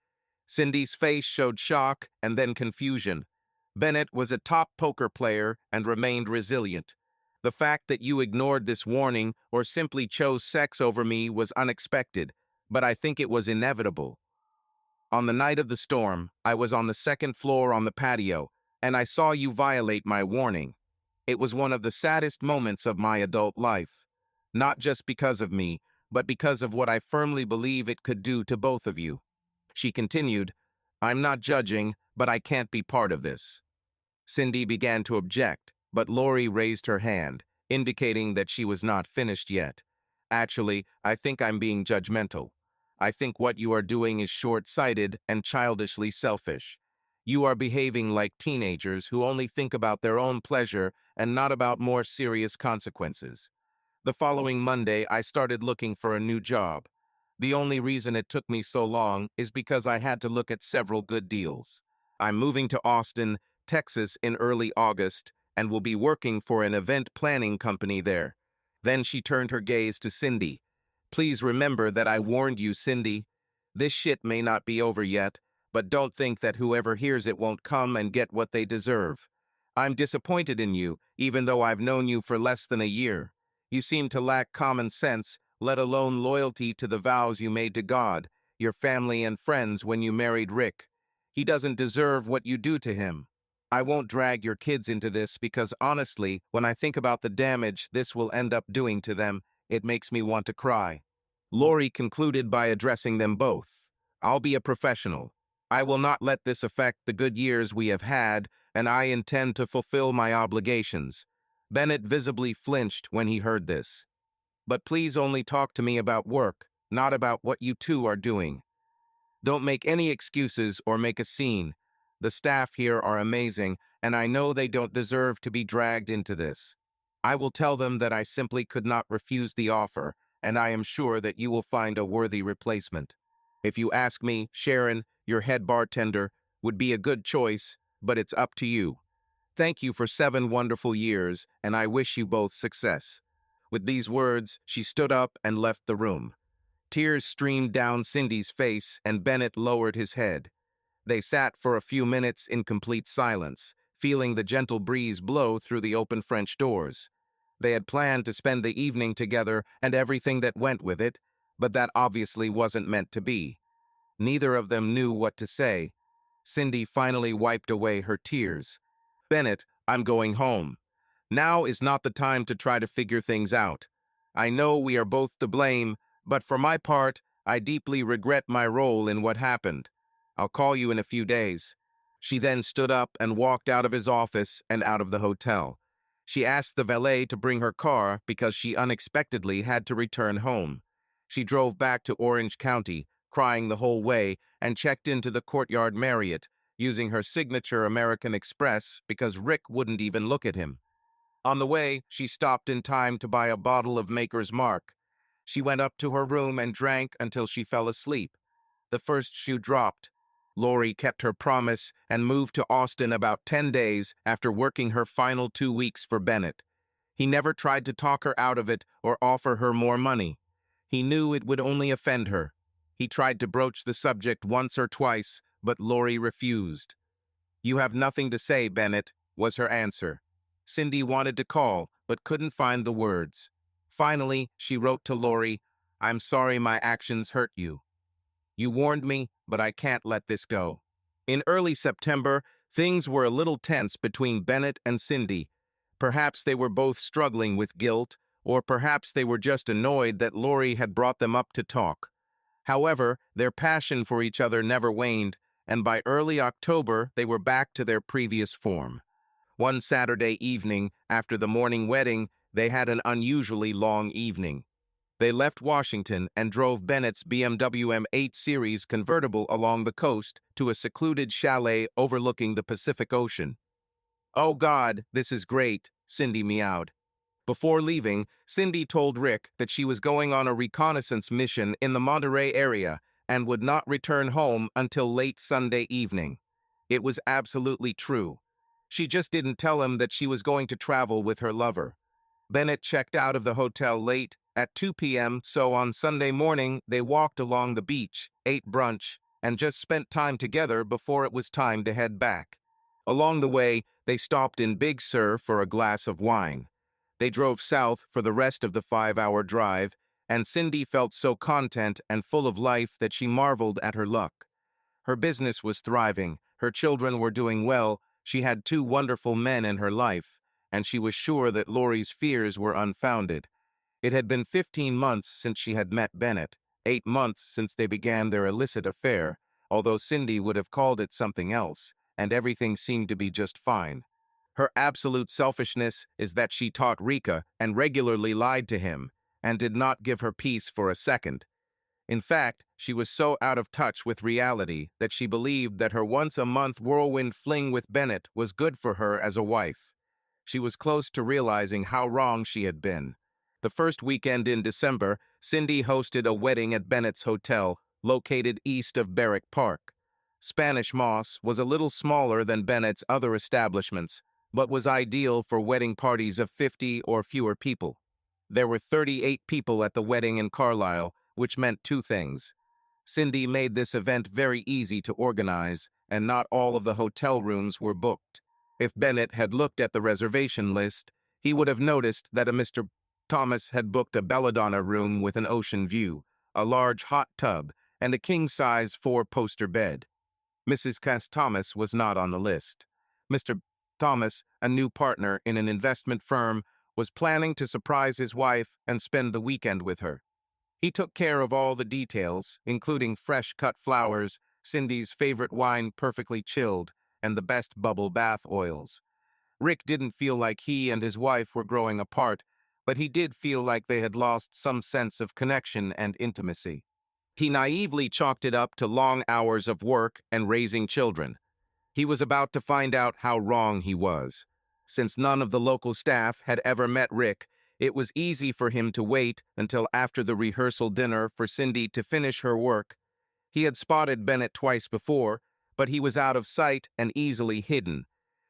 Cindy's face showed shock and then confusion. Bennett was a top poker player and remained resilient. The fact that you ignored this warning or simply chose sex over me was unexpected, but I think it was inevitable. On the night of the storm, I was on the second floor on the patio, and I saw you violate my warning. It was one of the saddest moments of my adult life. Not just because of me, but because of what I firmly believe it could do to both of you. She continued, I'm not judging, but I can't be part of this. Cindy began to object, but Lori raised her hand, indicating that she was not finished yet. Actually, I think I'm being judgmental. I think what you are doing is short-sighted and childishly selfish. You are behaving like teenagers who only think about their own pleasure and not about more serious consequences. The following Monday, I started looking for a new job. The only reason it took me so long is because I had to look at several good deals. I'm moving to Austin, Texas in early August and will be working for an event planning company there. Then she turned her gaze to Cindy. Please remember that I warned you, Cindy. This shit may not be over yet, but don't think that whoever hears it won't come and get what they deserve. I'm disappointed in you, even though I've known you for less than a year. You seem to lack common sense, let alone loyalty to the vows you made to God, your family and friends when you married Rick. He doesn't deserve what you do to him. I won't drag your kids into this because honestly, when I think about the damage this will end up doing to them, it makes me want to cry. Lori concluded by addressing them both. I'll be a professional. I will not let this affect the good years we have had, and I intend to fulfill my obligations. Bennett visibly flinched when he heard this. But please only talk to me about work, not about what you two are doing. Don't make any excuses or make a scene. The staff here are amazing, and I know they don't deserve to be dragged into this. I will tell them that I simply could not refuse the offer, and I am sure that you will find a worthy replacement. If you ask me, Sharon, your head bartender, would be a good choice, but it's up to you. Thank you for 7 wonderful years, and I wish you both success. With these words, she stood up and left the room. Tears streamed down Cindy's face, and Bennett lowered his head. They sat for a few minutes in complete silence, feeling the gentle breeze blow through the open French doors. They had planned to spend the evening together and everything that went with it, but that obviously wasn't meant to be. Neither of them knew what to say. Cindy finally wiped away her tears. "Bennett, I'm going home. Now is not the time to try to figure things out. I know we are both to blame, but for my part, I deeply regret my role in what happened. I'll call you in a few days." She then stood up and walked out of his office and out of the hotel. She asked the valet to bring her car because she unexpectedly had to return home. She drove back to Orange County, crying the whole way, and checked into the Courtyard Marriott, using her signature American Express because Rick wouldn't even look at him. On the way, she stopped in time to buy a bottle of Maker's Mark. She went up to her room and drank until she fell asleep. The first shoe dropped. Lori kept her promise and moved to Austin about 10 days after working her final 2 weeks for Bennett. He never tried to talk her out of it or offer her more money. He knew it would only offend her. He tried to broach the subject once or twice, but Lori refused. "You have nothing to say, Bennett," was her answer. Cindy wanted to call, but couldn't find the words. Finally, she wrote to Lori, "I'm sorry my actions hurt you. You warned me, but I can't let this go." In early September, things were a little tense between Bennett and Cindy. Perhaps they were both struggling with guilt, or perhaps they were just annoyed that Lori had brought them up to talk. However, their passion for each other never waned, and by early October they were back to their previous form. One Saturday evening, after the morning wedding, they had an unusually long evening. They left Washington and drove Bennett's BMW M8 Series convertible along the coast to a secluded chalet overlooking the Pacific Ocean. "Oh God, this is great," Cindy meowed. Before leaving, Cindy told Rick that she was going on a reconnaissance mission in the Monterey area and would not return home until late Sunday evening. It was absolutely true. She just didn't tell him that she was going to travel with her lover. Bennett checked out of the hotel late, at 2 p.m., so on Sunday morning they walked along the beach, ate brunch, and just spent time together before it was time to head back. Along the way, they stopped in Big Sur for a glass of wine. They drove south for the rest of the 5-hour drive, and Cindy felt so content and full of life that she marveled at her luck. Her business was thriving, her children were doing well, she had 2 wonderful men in her life, and she was sure that Lori's fears were unfounded. It had been 15 months since she had met Bennett, 8 months since they began their illicit affair, although Cindy would have called it something else, and everything seemed to be just fine. Her absolute selfishness is that she taught Rika and regularly lied to him, and did not give her peace for a second. In fact, she was so out of touch with reality that she believed that her once-a-month whirlwind fling with Bennett was good for her as a wife. She was close to realizing how wrong she had been. The first weekend in December, Cindy hosted a wedding at Bennett's Hotel, located east of Barrack Park. Spanish Moss was a little smaller than Bennett's other establishments, but was ideal for wedding parties of 50 or fewer people. There were 38 people at the wedding in Carlisle, which meant 2 things. Cindy made this event very easy to organize, and not all of the hotel rooms were booked. If Bennett had looked at the reservation list, he would have noticed that a Mr. Thomas had booked a belladonna room with an ocean view, a large hot tub, and a king-size 4-poster bed. Mrs. Cass Thomas was not on the list. Mr. Thomas, a new partner in an investment firm, was planning to surprise his wife and spend the weekend with her. He took care of all the details, including fresh-cut flowers, Cindy's favorite wine perfectly chilled, and the best bubble bath oils. Rick didn't feel like he and his wife were growing apart, but he did feel like they had lost some sense of connection and intimacy. He naively chalked it up to long hours of work and raising children. He was about to find out how wrong he was. Since none of the local staff had ever met Rick, it was easy for him to wait until after the rehearsal dinner for Cindy to finish her work. He had spotted Bennett twice before, but he was out of sight and easily hidden.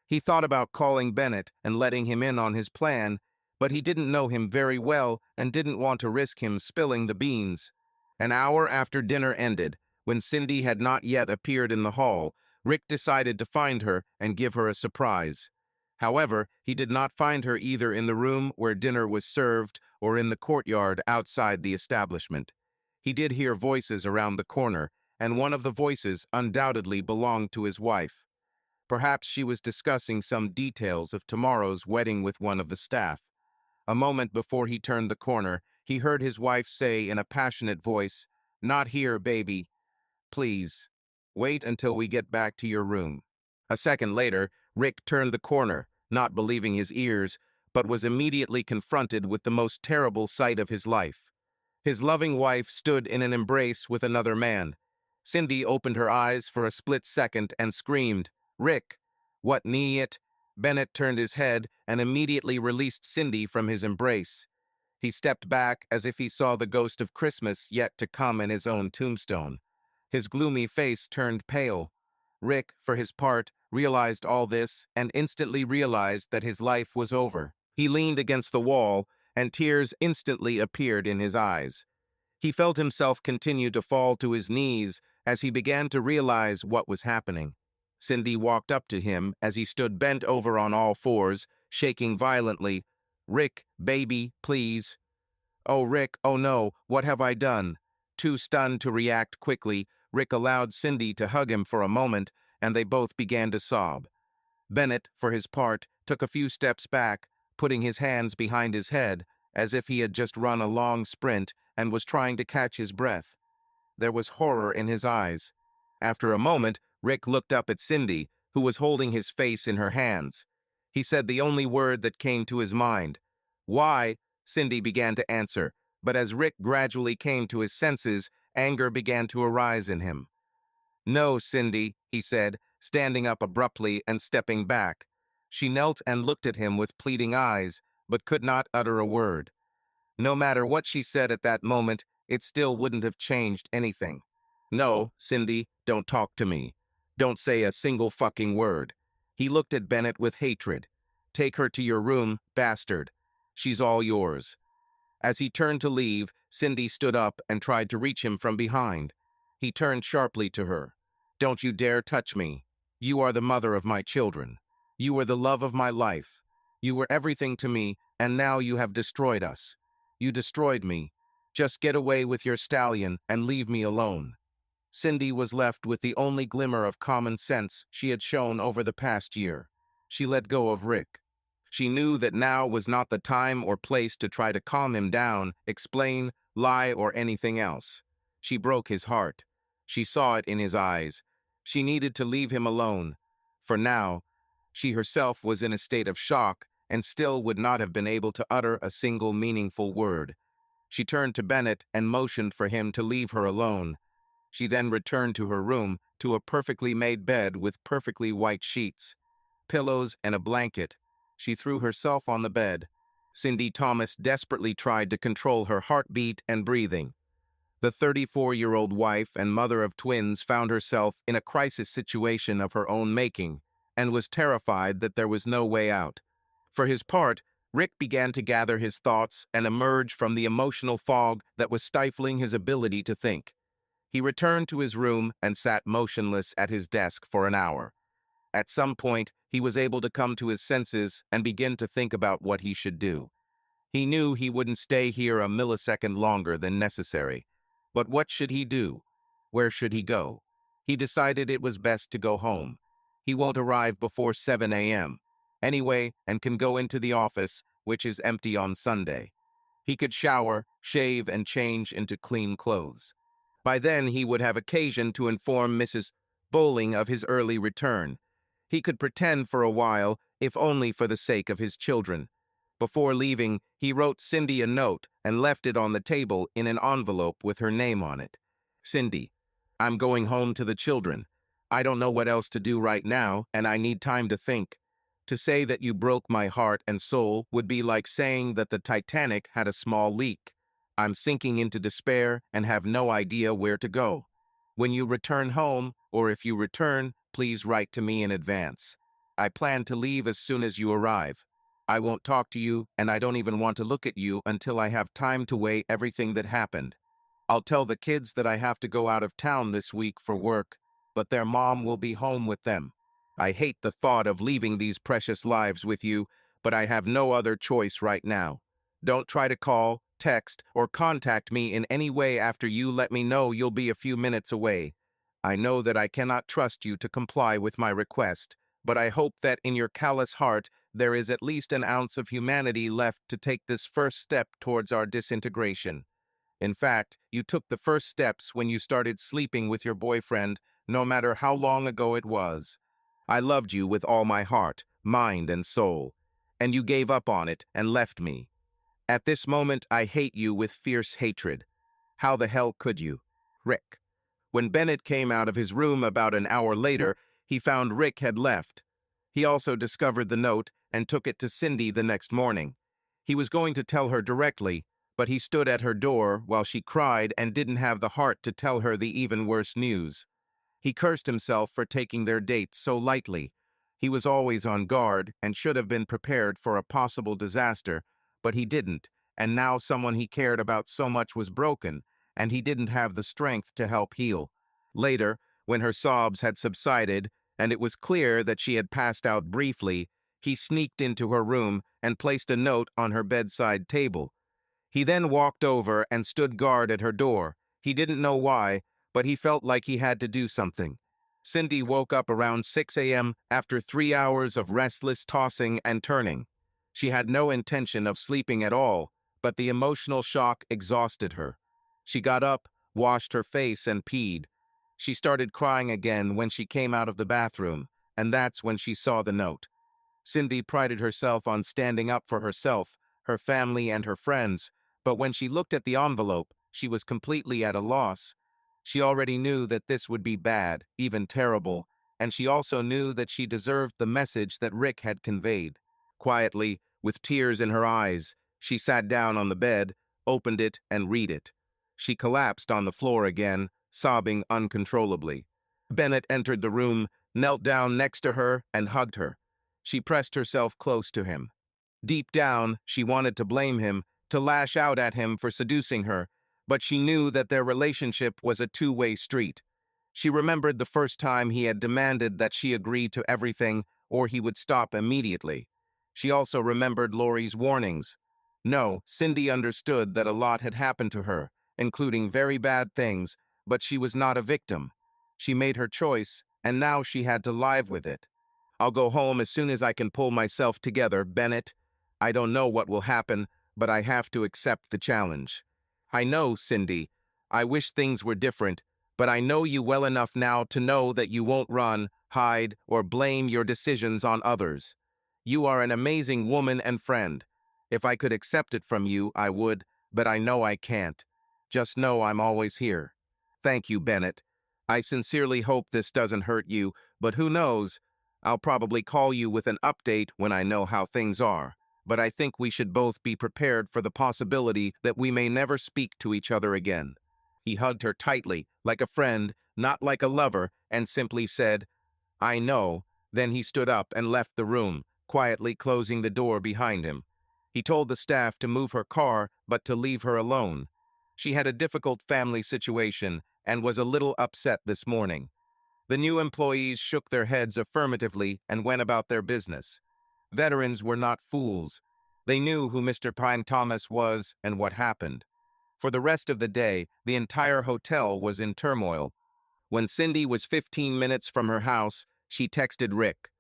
He thought about calling Bennett and letting him in on his plan, but he didn't know him very well and didn't want to risk him spilling the beans. An hour after dinner ended, when Cindy had not yet appeared in the hall, Rick decided to find her and give her a surprise. However, he did not find her either in the room where dinner was served or in the courtyard outside the establishment. He did hear voices around the corner, and one of the voices undoubtedly belonged to his wife. Perhaps she was discussing some details of tomorrow's wedding with one of the staff. A moment before he turned the corner, he heard his wife say in a passionate voice, "Not here, baby. Please. Wait until we get back to your room." A second later, Rick turned the corner, not believing his ears, but was immediately confronted with the most terrible sight of his life. His loving wife stood in an embrace with another man. Cindy opened her eyes for a split second and screamed, "Rick, what it?" Bennett turned his head and immediately released Cindy from his embrace. He stepped back as if he saw the ghost of Christmas yet to come in his own tombstone. His gloomy face turned pale. Rick, for his part, realized all this and instantly realized that his life was over. He leaned against the wall, and tears instantly appeared in his eyes. He felt himself continue to fall to his knees as he began to realize what was happening. Cindy walked up to him as he stood bent over on all fours, shaking violently. "Rick, baby, please." "Oh, Rick, oh no, what have I done?" Too stunned to react quickly, Rick allowed Cindy to hug him for a moment, and they both began to sob. Bennett, for his part, took a few steps back, putting his hands behind his head, as if he had just run a long sprint and was trying to catch his breath. There was horror in his eyes. After a moment, Rick looked up at Cindy, who was holding his face in her hands. He said the only word that came to his mind. "Why?" Cindy began to answer, but as Rick gradually came to his senses, anger began to arise in him. "No, Cindy," he said, standing up abruptly and stepping back. She knelt and looked at him with pleading eyes, but could not utter a word. No matter what she said at that moment, it still wouldn't have changed anything. "No, Cindy, don't talk to me. Don't say a single fucking word." He looked at Bennett with hatred. "Take her to your room, bastard. She's all yours." As he turned to leave, Cindy stood up and tried to reach him from behind. He turned sharply to her. "Don't you dare touch me. You are the mother of my children. You were the love of my life. You were everything to me, and now you have destroyed us. You destroyed me. Just get away with your stallion and leave me alone." Cindy was left with the only glimmer of common sense she had shown over the past year. She let go of Rick. She knew that now was not the time or place to try to calm him down, explain, lie, or anything else. She broke his heart. She saw it in his eyes. She needed to leave him alone. For now, she herself was in a state of shock and still would not have been able to utter a single meaningful word. She turned to Bennett and motioned for him to leave her alone. She then returned to her room, to a perfectly made bed with perfectly white sheets, pillows, and a blanket. She threw herself on the bed. Cindy Thomas desperately tried to control her heartbeat and breathing. The 34-year-old wife and mother of twins found herself in a crisis situation of her own making and was terrified that there was no way out. For his part, Rick began to gather his thoughts and emerge from the emotional fog that was stifling his ability to think. He returned to his room and sat motionless at his desk for an hour. At some point, he was able to come to his senses and begin to think about what he should do. He knew he wouldn't stay here a millisecond longer than necessary. But what should he do? Where should he go? He decided it was best to go home. He won't arrive before 7 a.m. anyway and can go into the office, which is empty on Sunday. He could shower, shave, and change into clean clothes. By then, he would have occasion to inform Mrs. Bowling of his early return. He could pretend for a while, if only for the sake of his children. Before leaving, he wrote Cindy a note and left it on the table in an envelope with her name on it. "Cindy, I'm going home to the children. I don't know what else to do right now, and I need time to think. To say that you broke my heart and soul would be like saying that the Titanic had a small leak. I'm sinking into despair and have no idea where to go. When you return home, or if you return, please write to me in advance. I plan to leave as soon as you arrive. I won't talk to you, and I don't even want to look at you until I have time to weigh everything that happened. I'll tell the kids that I have to go out of town this week for work, but their mom will be home with them. I hate the thought of leaving these precious lives with you, but I have no other choice right now. Don't try to call, text, or contact me in any way after you let me know you'll be a few minutes away. I know that I cannot trust you to comply with my request, but I hope that in your callous heart there is at least an ounce of humanity left to take this first step towards our disintegration. In fact, you took the first steps when you started sleeping with your boyfriend, no matter how long ago it was. I loved you with all my heart, mind, and soul, and you gave up on it and left me. At this moment, I hate you with fierce hatred. How the hell could you? Rick. When Bennett came out of his room about an hour later, he found Rick had left. He also discovered the note and took it to Cindy the next morning. He was going to tell her directly, but he stood at her door while she cried and didn't have the heart to tell her the even worse news. He cursed himself for taking their date so lightly. He was always on guard and should have been prepared for a possible disaster, but he didn't, and now someone he cared about so much was broken, and he didn't have the strength to help heal. Later, when her sobs had subsided, and it was clear that she had passed out briefly, he sneaked into her room and placed a note on her bedside table. He then walked over and stood guard at her door. He didn't know why, but he felt like he had to do something. Cindy woke up around 6 a.m. after 3 hours of restless tossing and turning. She had no intention of sleeping at all, but the emotional shock exhausted her. She got up, washed her face, and peed. She started crying again when she came out of the bathroom, and that's when she saw the note. Cindy prided herself on standing up for herself, her family, and her friends, but when she looked at the envelope, she was completely at a loss. She already knew that this would be bad, even terrible, and she also knew that she deserved the message that Rick had conveyed. Quietly, with tears in her eyes, she sat down on the bed, opened it, and read it. She collapsed on the floor again, sobbing uncontrollably. Bennett entered the room, knelt down next to her, and hugged her. She pressed herself close to him. Deep down, she wanted to blame him, to lash out at him for seducing her, but she knew that their relationship was a two-way street. She remembered the first time he had demanded that she agree to everything or he would stop immediately. She also remembered Laurie's warnings. No, Cindy understood that a lot had happened to her, including very bad things, but she was not a victim. She made her choice, and now she had to live with it. I'll go home as soon as I can pull myself together, Bennett. I don't know what will happen, but I have to accept the challenge. I know, Cindy. I wish things were different, but I know you well enough now to know that you won't run, hide, or blame your decisions on others. You are an amazing woman and friend. If I could accept it from you, I would, but I know I can't. Just know I'm always here. Thank you, Bennett. I sincerely hope this doesn't hurt you, but who knows? I'll probably call you with an update when I know how things are, but I think we should both be prepared for the possibility that we may never speak to each other again. He hugged her tightly, like a friend, not like a lover, and simply said, I know. Then he stood up and left the room, quietly closing the door behind him. He told the staff to move her car, but to leave her alone. She had a difficult family situation and was a little upset this morning. The new employees shook their heads affirmatively and went about their business. Veterans were not fools. They knew who Mr. Pine Thomas was and what happened. For the rest of the day, the entire hotel was in turmoil. When Cindy was 15 minutes from her house, she texted Rick.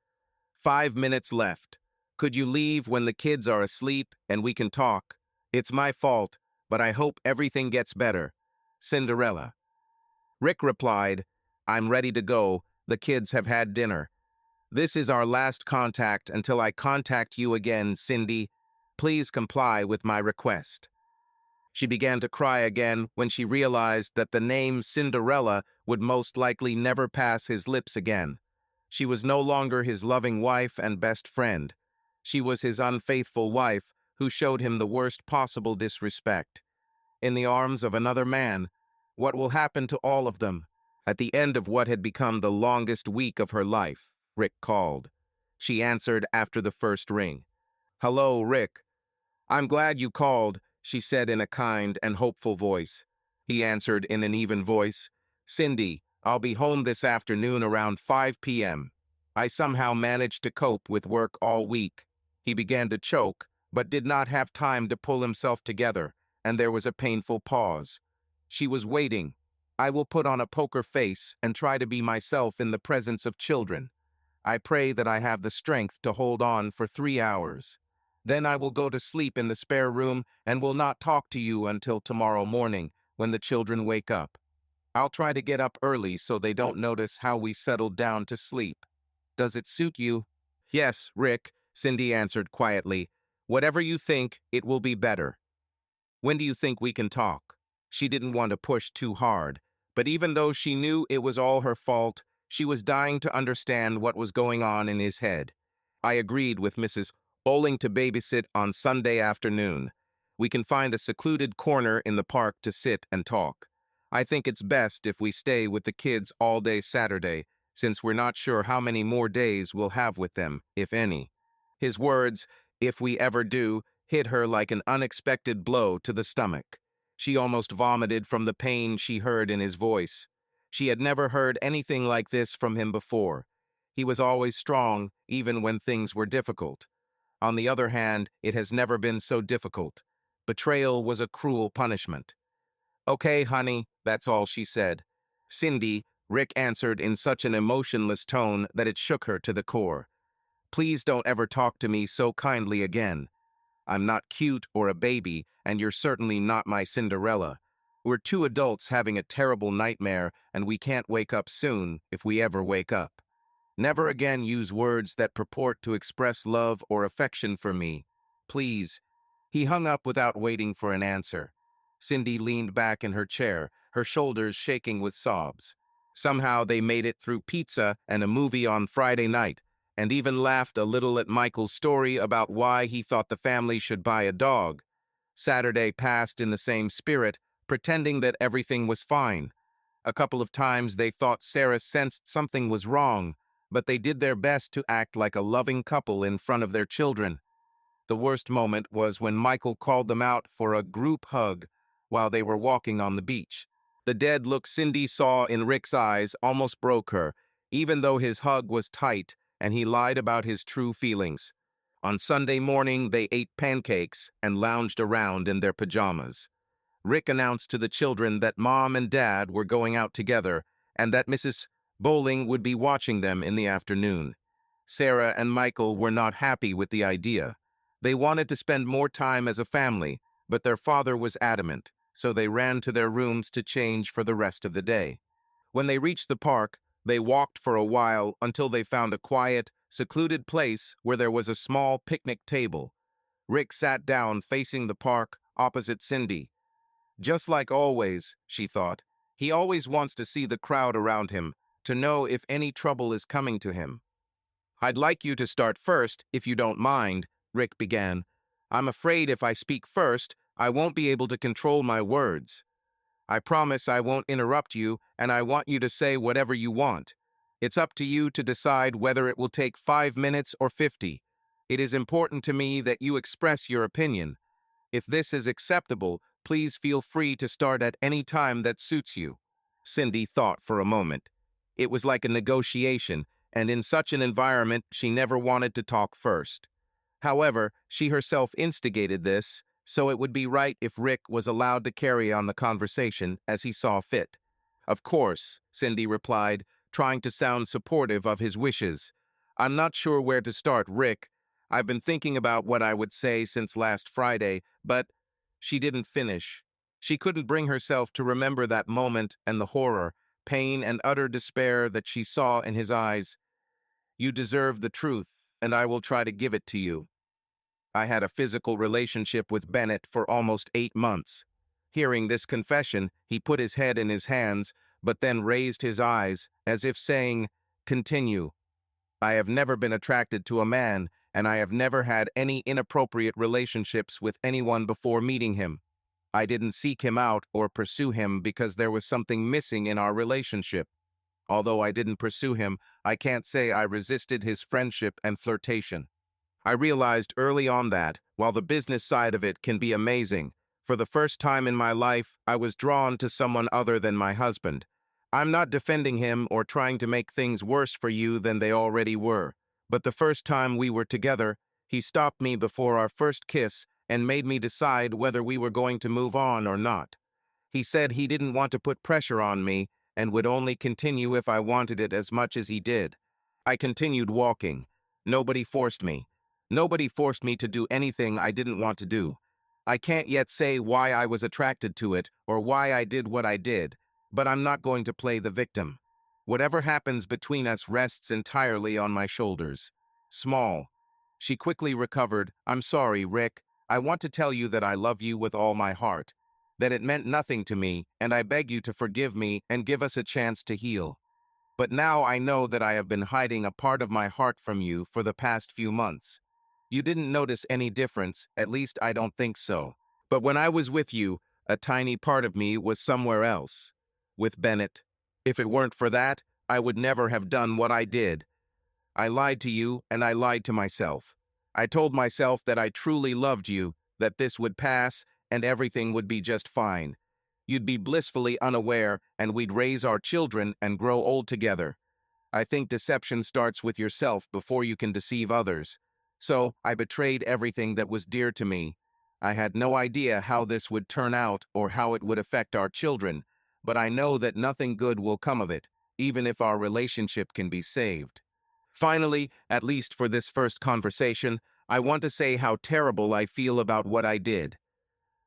5 minutes left. Could you leave when the kids are asleep and we can talk? It's my fault, but I hope everything gets better. Cinderella. Rick replied, I'm ready to go. The kids have had dinner. This is our last contact until I contact you again, Cindy. Please comply with my request. She began to cry again when she realized that the name Cinderella would most likely never pass his lips again. She was no longer his loving wife and best friend. She was his unfaithful wife who showed him the worst possible disrespect. In the arms of another man, what will happen to all of them? At the end of what had become the longest week of her life, Rick called. She answered after the first ring. Hello, Rick. I'm glad you called, she said in a kind and hopeful voice. He answered in an even voice. Cindy, I'll be home this afternoon around 5 p.m. I somehow managed to cope with work all week. He began to choke, but did not have time to pull himself together, and there was a painful pause. She was waiting. I will put on a poker face and try to be myself in the presence of children. I pray that I have the strength to hold on for 3 hours. Then I will go to sleep in the spare room and will not talk to you until tomorrow morning when the children wake up. I'll try to get up early so they don't notice how we settled down to sleep. Does it suit you? Yes, Rick, Cindy answered quietly. Whatever you think, it will be better. When do you think we can talk? She didn't want to push too hard, but even though she knew it was all her fault, she was dying to understand what was going on in his head. I agreed with Mrs. Bowling to babysit on Sunday afternoon. We can find a secluded corner in the park to sit and talk. I think it's best if we stay with the kids all day Saturday, since we're not sure how many more days we'll have with them, if any. His words, "if we ever do," hit her like an unexpected blow to the stomach. She almost vomited from the pain she heard in his voice. She had never heard anything like this from him before. He was always strong, even when things were difficult. On the other hand, it has never been so difficult. Betrayal was a cruel punishment. Okay, honey, that's all she said. Cindy, Rick answered in such an emotionless tone that it shook her to the core. Please don't ever talk to me so kindly again. I'm not cute or a baby, and you're certainly not my Cinderella. We're two adults having a terrible nightmare, and we can't wake up soon if we ever wake up. Never again use words that purport to express love or affection for me. Please. He hung up without waiting for an answer. Cindy leaned back in her chair, her shoulders shaking with sobs. Somehow they made it through pizza and a movie on Friday night, and even laughed a little at Michael's story about why he thought the family should buy a dog. Saturday passed in the same spirit, pretending that everything was fine. A couple of times they thought Sarah sensed something was wrong, but they did their best to act like a loving couple in front of their children. The worst moment was when Michael called them out for a group hug while they were walking on the beach. The dead look Cindy saw in Rick's eyes almost broke her, even though his hug was tight and he lied about his true feelings. On Sunday morning, they ate pancakes and lounged around in their pajamas. Rick announced to the children that Mom and Dad were going out together and that Mrs. Bowling would be watching them in the afternoon. Sarah and Michael were not happy with the idea. They wanted to spend more time as a family, but their father was adamant, so they ran to their rooms to change for the rest of the day. When they reached the park, they walked for a while until they found a quiet, secluded place where there was a small picnic table. Rick sat down facing the park, opposite Cindy. Just like always, she thought, he always wants to see the crowd around him, to know if any trouble is coming to him. I'd like you to start first, if you don't mind, Rick began. I'm afraid if I speak first, I won't be able to control my words. I promise I won't interrupt you, and I want you to say whatever you want. It's up to you to decide whether it will take 5 minutes or 50. It is important to me that you express your opinion. If this is acceptable, please feel free to start at any time that suits you. Cindy thought for a moment. It was like a negotiation, and in such an environment, she never wanted to talk first. However, she herself instigated this, so it would be right if Rick was allowed to carry on the conversation as he saw fit. Of course, Cindy replied, trying to sound supportive of his wishes. I'm not sure where to start, Rick. I've been thinking about what I would say since last Friday, but she didn't finish. She couldn't bring herself to remember that moment and the horror, pain, and utter despair that she saw in his eyes. You deserve the truth, and I will try to give it to you. I had a physical relationship with Bennett for almost 8 months. Hearing this confession, he put his head in his hands, but then raised his eyes, as if saying, "Continue. I have never been attracted to a man, and I have never had any inappropriate relationships with anyone before meeting him. I didn't seek him out or pursue him because there was something missing in our relationship. Although I didn't pursue him, I can't say I resisted his friendship and flirtation. I realized early on that, while the business side of it can be amazing, for the first time in my life, I was drawn to someone other than my husband. I'm not defending him or trying to make things worse for you than they already were. But the first time we were together, he stopped me before our first kiss and made me decide whether we were going to move on or not. He said he didn't want to put pressure on me and would only continue if I wanted it as much as he did. I continued walking. Nobody forced me. Nobody forced me to do anything I didn't want to do. I can't yet say why I was attracted to it or why I did what I did, but I'm not going to play the victim. Whatever happens between us rests entirely on my shoulders. Small. She quickly recovered. I'm sorry, Rick. I want to tell you that I love you with all my heart, that it meant nothing to me, and I beg you to forgive me and give us a chance to heal. But now I know that I have been hiding a part of my heart from you for the past few months. You didn't notice any difference, at least I don't think so. But when I was with you, a tiny part of me was somewhere else. With Bennett. If it weren't for that, I would never have done what I did. I lied to you, and I lied to myself. I told myself that I truly loved you, that this would pass, and everything would be just fine. You'd be blissfully unaware, and we'd raise our children and grow old together. I think deception starts with yourself before you can deceive others. So, I betrayed everything that was dear to me. I had no idea how this would turn out or how it would affect our children, but I know that nothing good will come of it, even if our relationship can be saved. Finally, at least for this first conversation, I want to say how terrible I feel about what I did.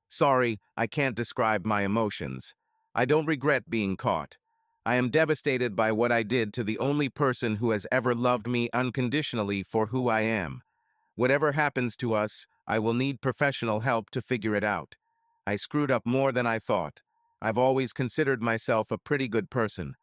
Sorry, I can't describe my emotions. I don't regret being caught. I am devastated by what I did to the only person who has ever loved me unconditionally for who I am. Whatever happens to us, I will need professional help to figure it out. I screwed up more than I thought. I've always considered myself a pretty good person.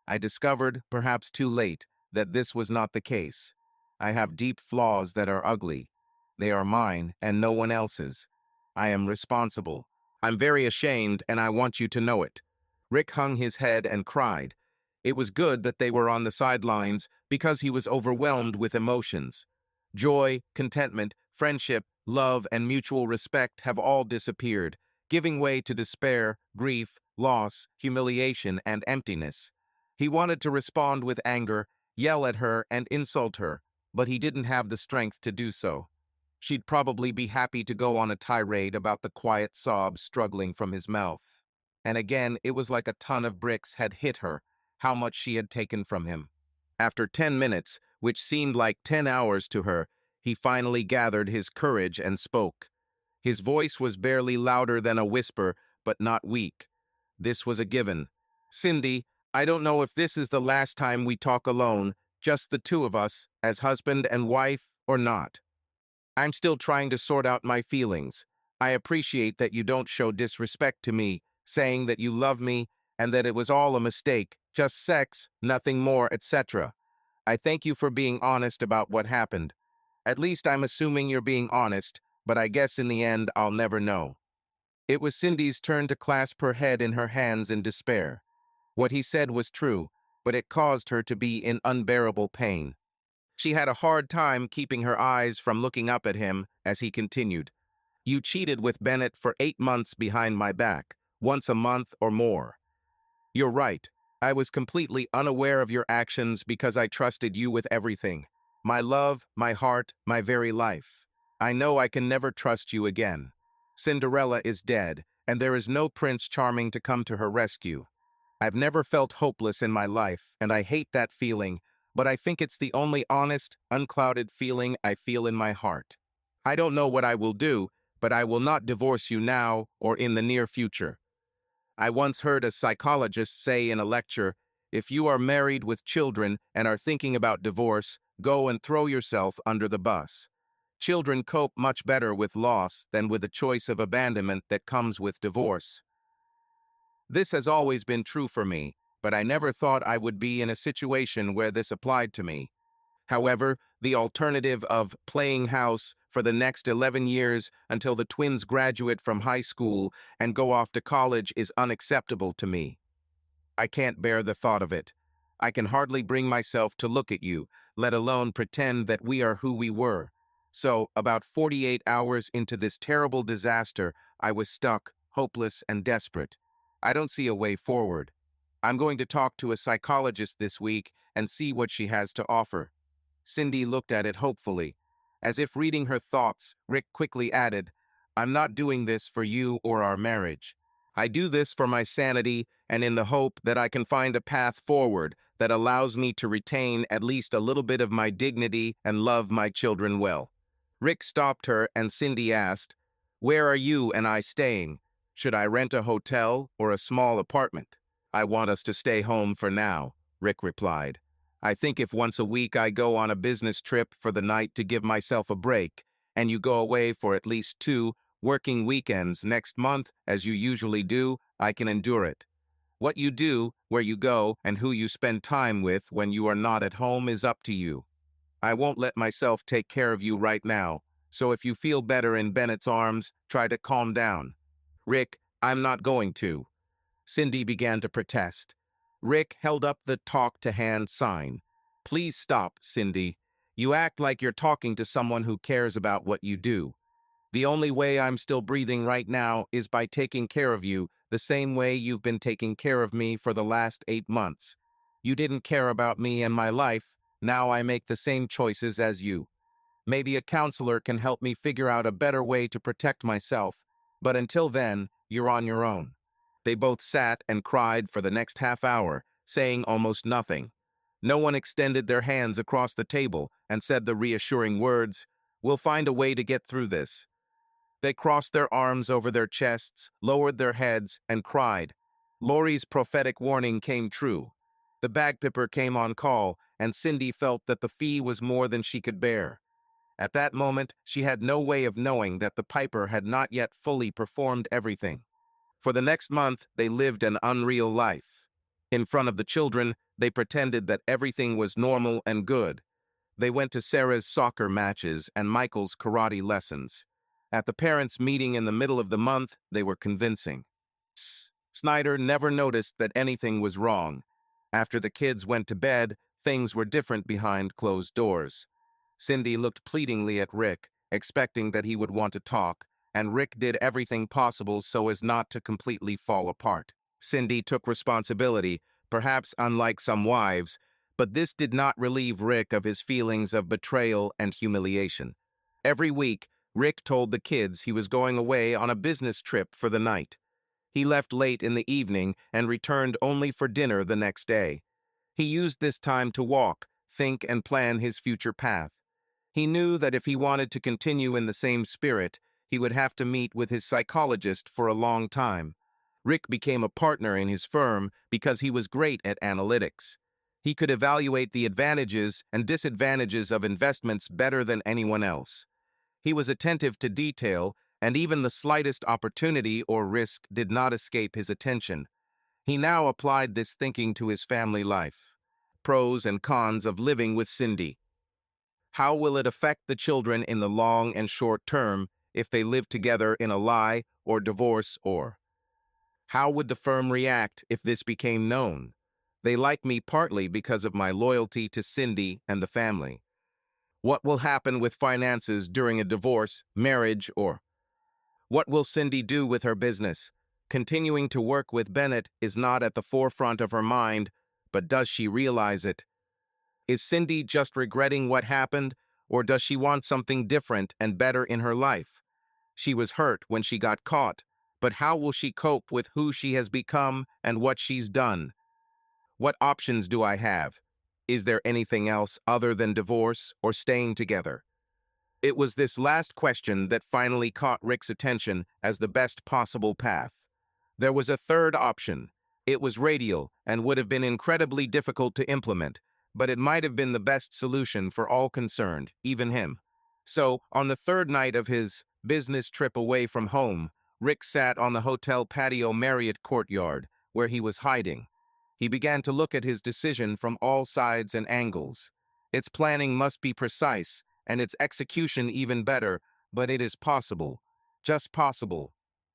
I discovered, perhaps too late, that this was not the case. I have deep flaws that are ugly. They are mine and no one else's. I am responsible. I'm very ashamed and I want you to know it. Rick hung his head and cried. It was good that they were on the sidelines because he was overwhelmed with emotions. Joy, contentment, friendship, love, and mutual respect have all disappeared, giving way to despair, grief, loss, humiliation, and emptiness. He wanted to respond with anger, yell at her, and insult her, but he didn't have the strength to do so. She'd probably be happy to go on a tirade about the quiet sobs struggling from his mouth. And again, it was like a ton of bricks had hit her, how much she had taken from him. After 10 minutes, which seemed like 10 hours to her, he finally gathered his courage and spoke. His voice was barely louder than a whisper, but not weak. This was a given. Cindy, I don't know if this is the last time we talk alone, just the two of us, as husband and wife, or not. I'm still trying to sort out my feelings. I appreciate that you don't show disrespect to me, saying that you love me and that it was all a mistake, just sex, nothing more, etc. I thank you for being honest about what happened. At least I'm assuming you're being honest, but I guess in the end I'll never know. It was Cindy's turn to clasp her head in her hands in despair. What he said was true, but it caused her to be in unbearable pain. She had a hard time keeping her eyes from looking up at him as he continued. You cheated with Bennett for 8 months behind my back, once a month or more. You're right. I was completely unaware of your actions because I trusted you with everything. My love, my heart, my very life. I know I can never trust you again. Cinderella is dead, and there is no Prince Charming to come to her rescue. I've never felt hopeless in my life, and I hate that feeling, but I think it's the only honest, unclouded feeling I feel in my heart. I don't know what I will do, but I will not divorce you now or in the near future. I once heard a psychologist say in a lecture, if you are married with children and are thinking about divorce, go and throw yourself under the bus. Children cope much better with loss than with the choice of abandonment that comes with divorce. This has always been true for me, but I never thought I would be in a situation where this applied to me. However, the alternative of playing house for the next 11 years until the twins graduate from high school and go off to college is unacceptable to me. I can't bear the thought of it. I can hardly bring myself to look at you, let alone pretend that we are who we were. So, about 48 hours into this terrible disaster, I was stuck, hopeless, and desperate. I don't see a way forward. I'm going to talk to a psychologist this week and see what she has to offer. Cindy looked at it hopefully. As if reading her thoughts, Rick quickly added, I'm not doing this for you or our marriage. I do this for my sanity and in the hope that I can find a path forward that allows me to retain at least a little bit of my dignity and love my children well. Rick stopped her and Cindy asked, Where are you and I staying? Should I rent a hotel or a small apartment? I want us to stay home for now, Rick replied. I think if once a week I go on a business trip for the night to give myself a break, and you go away for at least 2 working weekends next month, as you usually do, I can endure it. What you do, where you go, and who you spend time with when you are not at home is up to you. I won't let myself take care of you right now, so if you feel better in Bennett's arms, try to calm down. Rick, I'm not going to. Cindy began to protest. Rick held up the talk to hand sign. Please stop, Cindy. You act like you're talking to someone who cares about what you do. The only way I'm still breathing right now is by taking care of you the same way you've been taking care of me for the last 8 months. You didn't care about me and my life. Now I make the same choices as you. Maybe a counselor can help me figure out a better way to protect myself, but until then, you're on your own. They both sat and cried for the next half hour, saying almost nothing. No one extended their hands across the table and said the reassuring words, We'll find a way to get through this. They crossed their arms over their chests, lowered their heads, and cried. Laurie's prophetic warning came true. The bagpiper came on call, and Cindy felt that the fee was more than she could bear. At that moment, she had no way of knowing that the piper had not yet fully performed everything. For the next month, they lived an unreal life. In front of the children, they pretended that everything was normal and good. They went to Sarah's soccer matches and Michael's karate lessons. At the parents' meeting in the middle of the month, they were convincing. Snyder never noticed that anything was wrong. After the kids went to bed, things were different behind closed doors. Cindy looked pleadingly at Rick, expecting that he would want to talk, and Rick did everything possible so as not to completely fall apart. Cindy took responsibility, perhaps unlike some wives, but this did not relieve Rick of his feelings of betrayal and humiliation. Every week, Rick told the kids he was going away on a business trip for the night. He left late in the evening and returned only for dinner the next day. He used this time to walk, think, and plan his future path. He knew that if he wanted to continue in the same spirit, he would have to meet with his psychologist for a long time. Rick became a partner in his firm because he was great at analytics. He could evaluate the advantages and disadvantages of investments better than anyone else. He was attentive to detail, and even the slightest opportunity or risk did not escape his attention. He now applied this thinking to his family life. Pros and cons of living with Cindy. How will it affect the children in the long and short term if they live together in a lie or divorce or? How would the firm react if this became known? They like me partly because of my loyalty to Cindy and the family. What will happen with finances during a divorce, marriage, or? What will Cindy do with her business? Continuing to work with Bennett is not at the forefront of her mind, but does she realize it? Is Cindy just regretting what happened, or does she want something different and better in her life? She was hurt when she got caught, but how will she cope with who she has become and what she's done? What options do I have? Is there anything else other than divorce or staying together? It was this last question that finally caught Rick's attention as the best possible path. There was a third option. It was radial and would have been incredibly difficult to implement, but it might have been the best solution for all concerned, even him. So, on the third night of his business trip away from home, Rick sat on the hotel patio Marriott courtyard, where he was hiding. He began to look at his decision from all sides and angles. Its planning must be precise, and its execution even better, but it is possible. Just possible.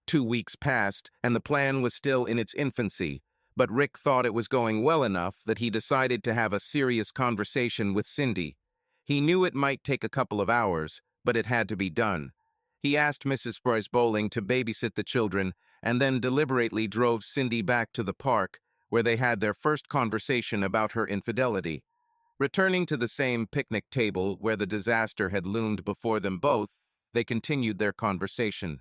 2 weeks passed, and the plan was still in its infancy, but Rick thought it was going well enough that he decided to have a serious conversation with Cindy. He knew it might take a couple of hours, but it had to be done. He asked Mrs. Bryce Bowling to babysit the children, and then deliberately drove Cindy back to the park, where they had their first conversation about her infidelity. Returning to the same picnic table where the disaster had loomed before them both, they continued their conversation.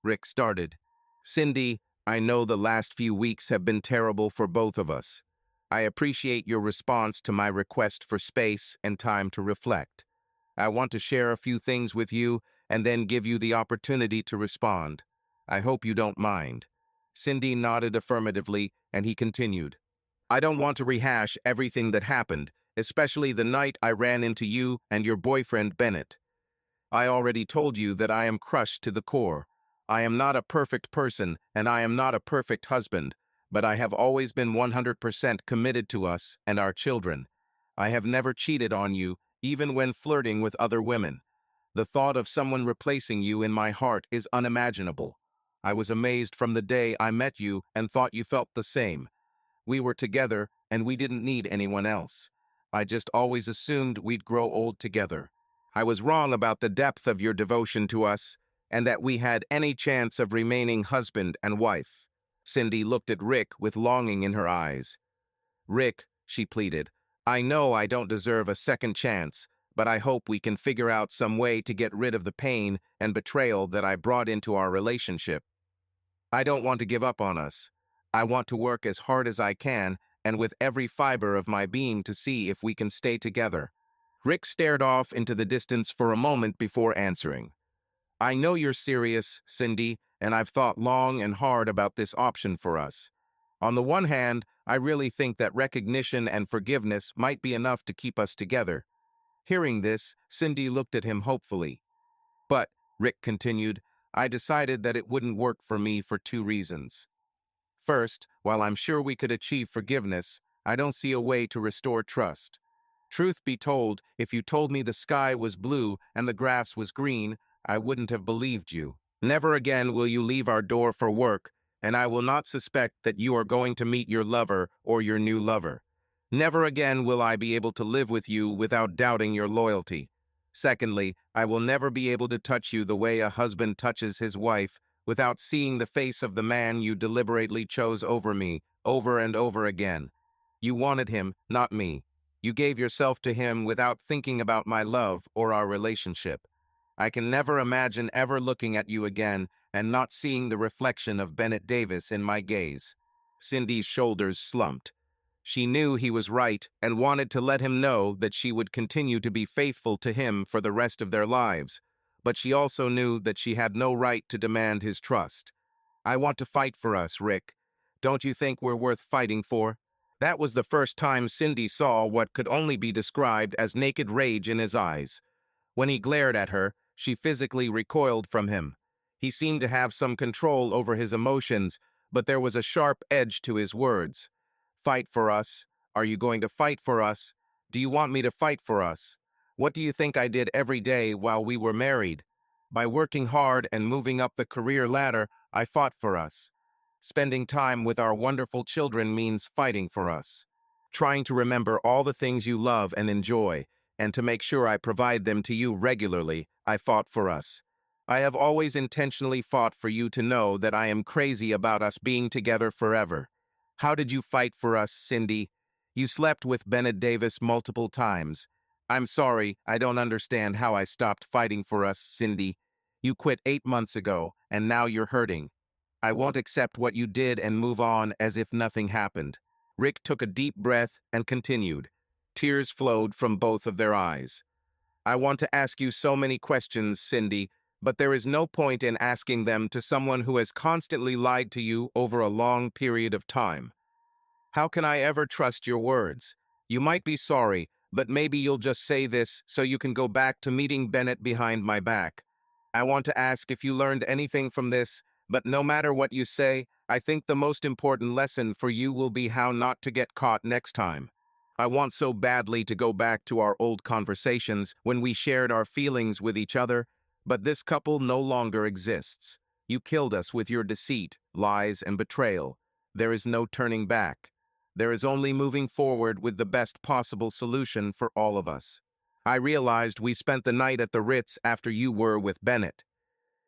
Rick started. "Cindy, I know the last few weeks have been terrible for both of us. I appreciate your response to my request for space and time to reflect. I want to share a few things with you and then give you the opportunity to respond. I hope you don't mind." Cindy nodded affirmatively, and he continued. "I don't want to rehash everything that happened, especially the night I ran into you and your boyfriend Bennett. I already told you that I am crushed to the core. I am not a perfect person, and I am not a perfect husband, but I have always been 100% committed to us and our children. I have never cheated on you, even when flirting with other women. The thought of someone replacing you in my heart is unimaginable. I was amazed from the day I met you and thought you felt the same. We were together, and we didn't need anyone else. I just always assumed we'd grow old together. I was wrong about the depth of your devotion to us, and that we had any chance of remaining husband and wife." Cindy looked at Rick with longing in her eyes. "Rick," she pleaded, "I know I don't deserve a second chance, but I hope we can figure out some way to get rid of the pain and betrayal that I brought into our relationship. I don't want to give up on us. I want to work as hard as I can and with every fiber of my being to see if we can stay together." Rick stared off into the distance for a moment before answering. "I know you're serious, Cindy, and I've thought long and hard about this option for us. On the one hand, I really think that recognition and forgiveness might be enough to keep us together." Hearing this, Cindy looked at him hopefully. "But," Rick continued, "I decided that it wouldn't work for me for two reasons. First, while I'm sure we could achieve forgiveness, I don't see a way to restore trust. Truth be told, if you told me the sky was blue and the grass was green, I wouldn't have believed you. Never again will you leave our door for work, and I will not suspect that you are going to meet your lover or your new lover. Never again will I be able to live with you without doubting your loyalty. Secondly, I will never be able to touch you the way a husband touches his wife without seeing the face of the man you deliberately chose over me, over and over again. You wanted him, not me. You gave yourself to him without thinking about my love or our relationship. I can never imagine ever looking at you again and not seeing the reflection of Bennett Davis in my gaze." Cindy's shoulders slumped. She knew he was right and wanted to let him know that she would continue to be faithful to him for the rest of their lives, but she also knew that she had no right to demand his trust. "I want to fight for us, Rick. Don't you think we're worth fighting for?" That was the first time Cindy saw what could only be described as naked rage in his eyes. When he glared at her, she physically recoiled from him. He seemed to have some control over his emotions, but there was a sharp edge to his words. "Fight for us? Are you going to fight for us? Do you want me to fight for us? What do you think I did every day while we were married? By working hard and moving up the career ladder, I fought for us. Spending time with our wonderful children means fighting for us. Trying to remember all the things you love and enjoy, and to make sure I provide them to you regularly, I fought for us. I have always intentionally fought for you to know that I am crazy about us being together forever. How did you fight for us, Cindy? You slept with Bennett Davis multiple times. I'm sorry, I don't understand how I stopped fighting for us, Cindy. You quit 8 months ago, and now you're hurting. I won't accept what you did and move on as if nothing happened." Rick took a deep breath and continued. Tears flowed from both of their eyes. "I want to ask you so many questions, Cindy, but there is no point in asking them to someone who has constantly lied to you over a long period of time. How can I ever trust your words? You might be sorry, but maybe you'll just say this so you can go back to meeting Bennett behind my back. I want to ask if you learned anything from this, but no matter what you say, I think the most important lesson for you will be how not to get caught next time. I want so badly to go back to our old conversations when we shared our feelings with each other, but this couple no longer exists. You killed us with your deceit, lies, and betrayal. There is no turning back. There is only moving forward with the best possible solution for all of us. I realized we spent the night at the Ritz after you were with Bennett.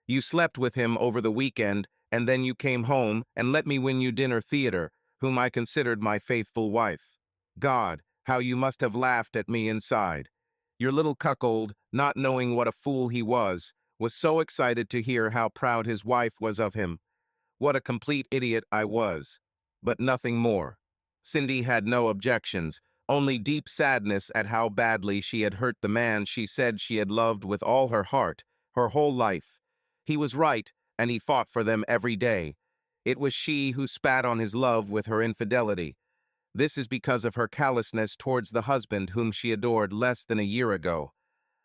You slept with him over the weekend, and then you came home and let me win you dinner theater, whom I considered my faithful wife. God, how you must have laughed at me inside. Your little cuckold, not knowing what a fool he was so excited to hear how proud his wife was of him. What a complete idiot I was. But nothing more. Cindy had no objections, only deep sadness at how badly she had hurt the man she said she had loved with all her heart, her whole life. He was right, and he fought for them every day. It was she who spat on his love with her infidelity. This is because of her callousness towards the husband whom she adored less than a year ago.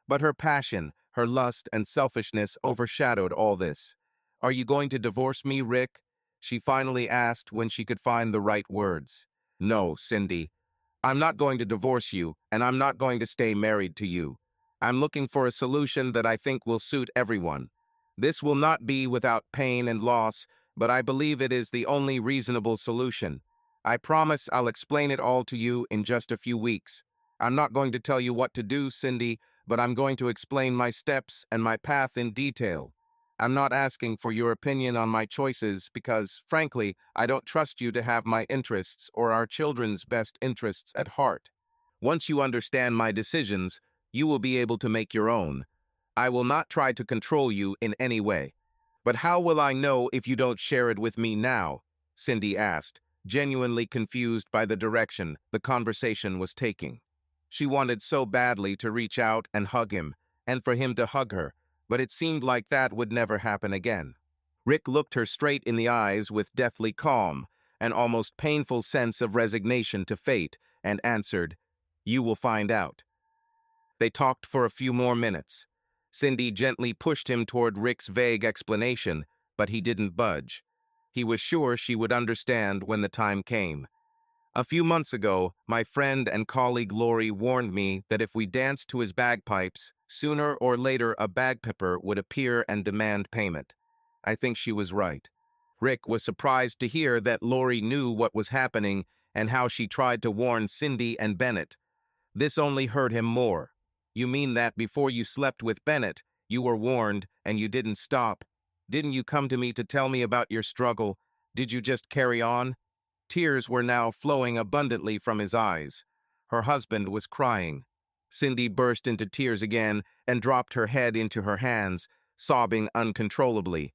But her passion, her lust, and selfishness overshadowed all this. "Are you going to divorce me, Rick?" she finally asked when she could find the right words. "No, Cindy. I'm not going to divorce you, and I'm not going to stay married to you. I'm looking for a solution that I think will suit everyone. This will not be without pain and loss, but I believe it is the only reasonable solution. I promise I'll explain it all to you in just a few weeks. I'm not going to tell you what to do, Cindy, but I'm going to explain my steps and my path in detail. I'm not asking for your opinion on my choices because, frankly, I don't trust you to have my interests or our children's best interests at heart. Once you understand my decisions, you will be able to make your own. I will not try to control you in any way." "But how will I know if you don't share it with me now?" Cindy asked, genuinely confused by the direction the conversation was taking. She wanted so badly to reach out and hug him, and for him to hug her, but it seemed like that would never happen again. Rick looked her straight in the eyes with deathly calm, an almost painful sense of resignation to fate, and answered, "You will find out." They talked for a few more minutes. Cindy gently pushed him toward Rick's vague explanation, but he didn't budge. He was sure she would understand when the time came. "A few months ago, my friend and colleague Lori warned me that if we danced to his bagpipes, sooner or later a bagpiper would appear and demand payment. I think she was right." Rick was surprised to hear that Lori knew what was happening and how she tried to warn Cindy and Bennett. This only hurt him more. "You mean that before you slept with Bennett, you were warned and you didn't stop? Didn't you come to me to tell me about your struggle? Did you just carry on?" Tears were now flowing abundantly from his eyes. Her husband was crying. Cindy burst into tears again and dropped her head into her hands, sobbing uncontrollably.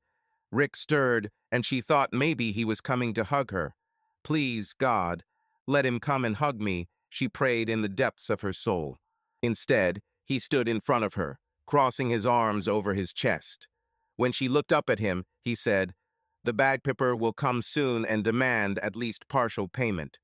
Rick stirred, and she thought maybe he was coming to hug her. "Please, God, let him come and hug me," she prayed in the depths of her soul. Instead, he stood in front of her, crossing his arms over his chest. When she looked up at him, he said, "The bagpiper will come soon and demand at least partial payment.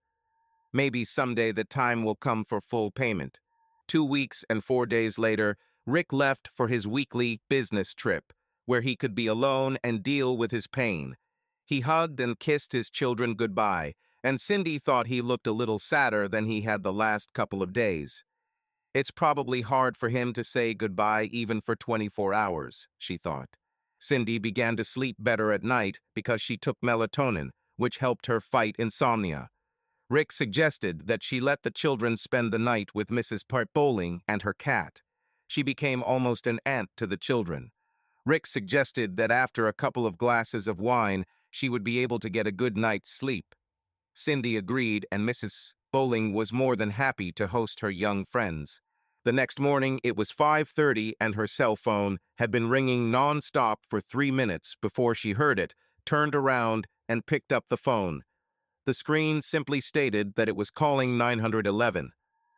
Maybe someday the time will come for full payment." 2 weeks and 4 days later, Rick left for his weekly business trip, where he could be alone and deal with his pain. He hugged and kissed his children goodbye, and Cindy thought he looked a little sadder than he had the last couple of days. It's probably hard for him to say goodbye even for 24 hours, she thought. Cindy began to sleep better at night because she took melatonin, which helped her fight insomnia. Rick suggested that she let the children spend the night with Mrs. Bowling and her cat. She became almost an aunt to the children. Rick suggested that after a couple of glasses of wine, she would be able to get a good night's sleep. Cindy agreed, and Mrs. Bowling was more than happy to host her young friends. The next morning, it was 5:30, and her cell phone had been ringing non-stop for 3 minutes before she heard it, turned around, and picked up the phone. The screen simply stated that it was calling 911.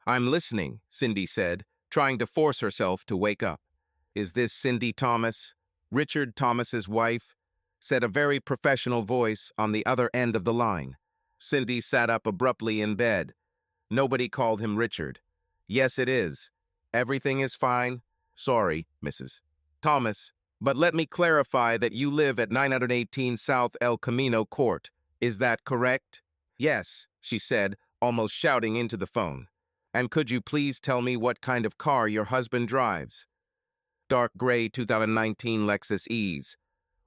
"I'm listening," Cindy said, trying to force herself to wake up. "Is this Cindy Thomas?" "Richard Thomas's wife," said a very professional voice on the other end of the line. Cindy sat up abruptly in bed. "Nobody called him Richard." "Yes, it is. Everything is fine. Sorry, Mrs. Thomas. But let me clarify that you live at 918 South El Camino Court. Is that correct?" "Yes," she said, almost shouting into the phone. "And could you please tell me what kind of car your husband drives?" "Dark gray 2019 Lexus Ease."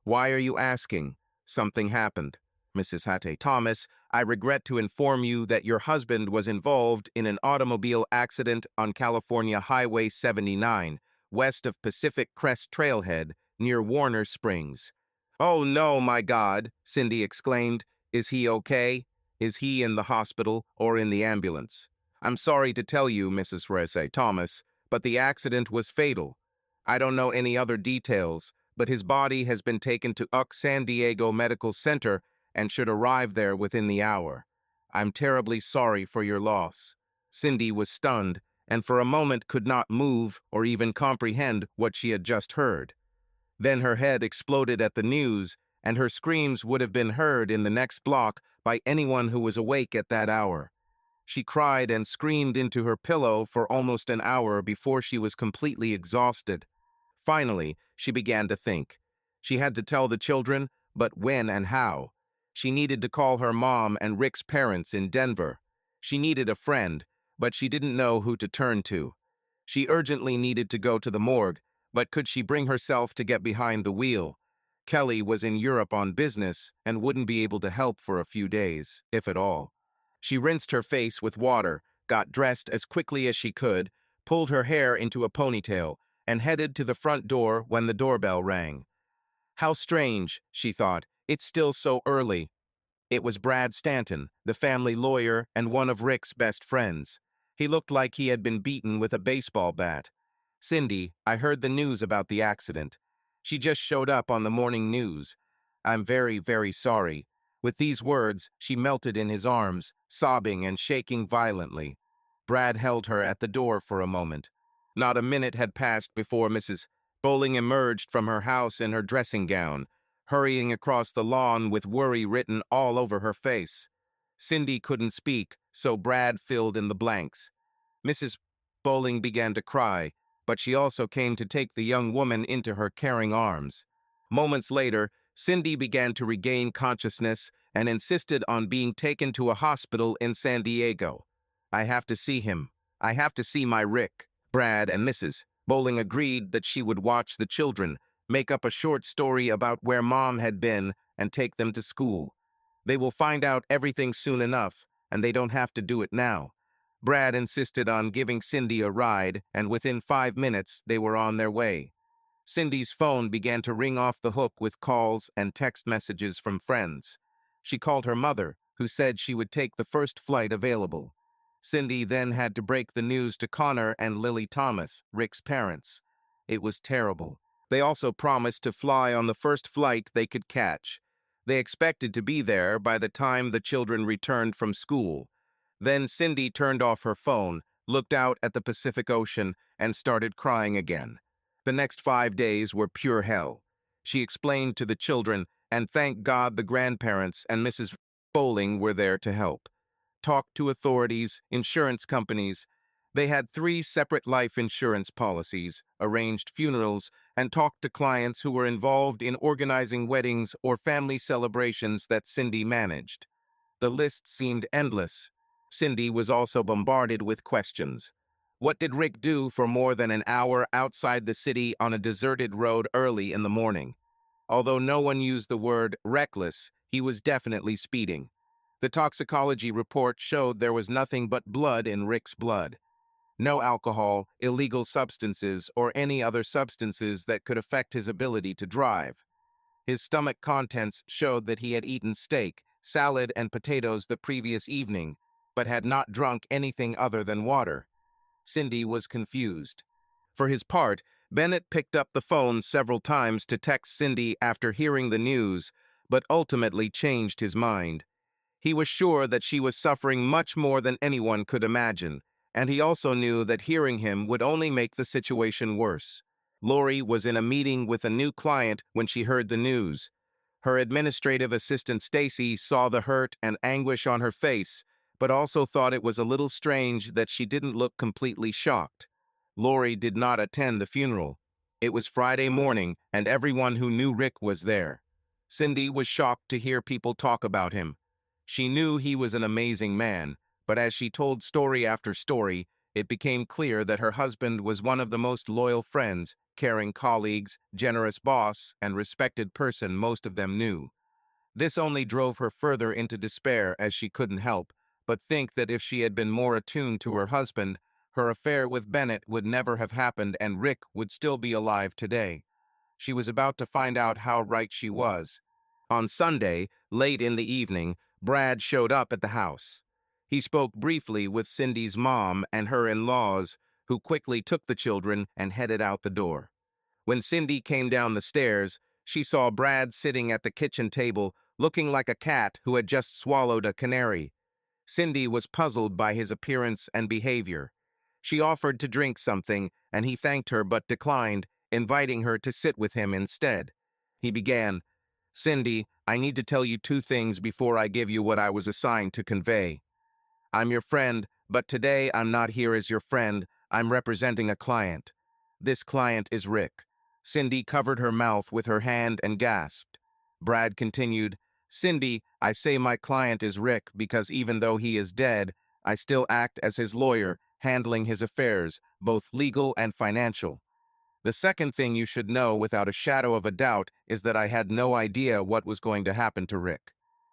"Why are you asking?" "Something happened. Mrs. Thomas, I regret to inform you that your husband was involved in an automobile accident on California Highway 79, west of Pacific Crest Trailhead, near Warner Springs." "Oh no, my God," Cindy exclaimed. "Is he okay?" Is he in the hospital or in the ambulance? I'm sorry to tell you, Mrs. Thomas, but the accident was fatal. I don't know any other details, but his body has been taken to San Diego Medical Center and should arrive there within the hour. I'm terribly sorry for your loss. Cindy was stunned and for a moment could not move or even comprehend what she had just heard. Then her head exploded at the news, and her screams would have been heard in the next block by anyone who was awake at that hour. She cried and screamed into her pillow for almost an hour before she was completely exhausted. Finally, she began to think. She had to tell the children, but when and how? She needed to call her mom and Rick's parents in Denver. She needed a friend, but she didn't know who to turn to. She urgently needed to go to the morgue, but could she bring herself to get behind the wheel? Kelly was in Europe on business and wouldn't be able to help for a few days, if at all. She rinsed her face with water, got dressed as quickly as she could, pulled her hair into a ponytail, and headed to the front door when the doorbell rang. How strange, she thought, it's still so early. It was Brad Stanton, the family lawyer and one of Rick's best friends. He looked like he had been beaten with a baseball bat. Cindy, I heard the news about the accident. She just showed up on the morning news. I'm very, very sorry. With these words, she melted in his arms, sobbing and shaking violently. Brad held her at the door for a moment. Not a minute had passed before Mrs. Bowling emerged from her house in her dressing gown, hurrying across the lawn with worry written all over her face. Cindy couldn't speak, so Brad filled in the blanks. Mrs. Bowling began to cry, but she also came to take the young woman into her caring arms. Moments later, Cindy began to regain consciousness and insisted on being taken to a hospital in San Diego. I have to see him. I have to see my Rick. Brad and Mrs. Bowling agreed that she would watch the children, make up a short story about where Mom had been, and take them to school. They will find out everything soon enough, and they don't have to do it now. Brad insisted on giving Cindy a ride, and within 5 minutes, they were on their way. Cindy's phone began to ring off the hook with calls and text messages from friends. She called her mother, who said she would take the first flight available. Cindy then had to break the news to Connor and Lily Thomas, Rick's parents. It was terrible. They also promised to fly on the first flight they could catch. They expected to be there by the time the children returned from school. Then Cindy turned off her phone, looked out at the Pacific Ocean, and started crying again. The next 5 days were pure hell. She explained to the children, and thank God the grandparents and Mrs. Bowling were there to help. Talked to authorities, insurance companies. They had 3 separate life insurance policies, arranged funerals, and talked to clients who were involved in organizing weddings or family celebrations that Cindy managed. The list seemed endless. Cindy was also bombarded with questions. What did Rick do for more than an hour outside the city on a deserted road early in the morning? Although no one used the word reckless, he was definitely speeding. The toxicology report showed there was nothing but blood in Rick's blood. No alcohol, illegal substances, or any other substances that could affect his ability to drive. His stomach contents showed that he had eaten steak, salad, and potatoes the previous evening, but had not drunk anything other than water. Cindy was confused. For his part, Bennett picked up the phone several times to text Cindy after hearing the news, but ultimately changed his mind. He was sure that she was suffering much more than anyone could imagine, and he also knew that hearing him would only make the situation worse. Lori was in a meeting with a new client when she heard the news. Her administrative assistant Stacy saw the hurt and anguish on her face, but also thought it was a little strange that she didn't look completely shocked. Lori did not attend the funeral. It was Friday morning, and everyone who knew Rick was there. Cindy was shocked to hear people talk about him. She knew he was an amazing man, but as she told story after story, it became clear that her husband was one of the most loyal friends, caring colleagues, generous boss, and respected person most of them knew. This only drove her further into despair as she couldn't help but think that if she had been more attuned to her husband, her affair with Bennett would never have happened and Rick would still be alive today. She was about to find out how right she was. On Sunday, late in the evening, Brad showed up at the house. He spoke briefly with Cindy's mom and her in-laws, who quickly took the children and headed out the door. When Cindy came down the stairs, she saw Brad sitting at the kitchen table, looking like a cat who had just swallowed a canary. Cindy was puzzled by his appearance and behavior. She offered to drink something, and he thanked her but declined, inviting her to sit with him instead. He began, "Cindy, I need to tell you two things before I give you what I was assigned to convey. I'm your friend, but today I'm not here as your friend. I'm representing a client. This client is Rick." Cindy covered her mouth with her hand and gasped. Brad continued, "Cindy, I say my client is Rick because even though he is dead, I still act as his lawyer, handling his affairs, both legal and financial. The second thing you should know without a shadow of a doubt is that I had no idea what was going to happen to Rick."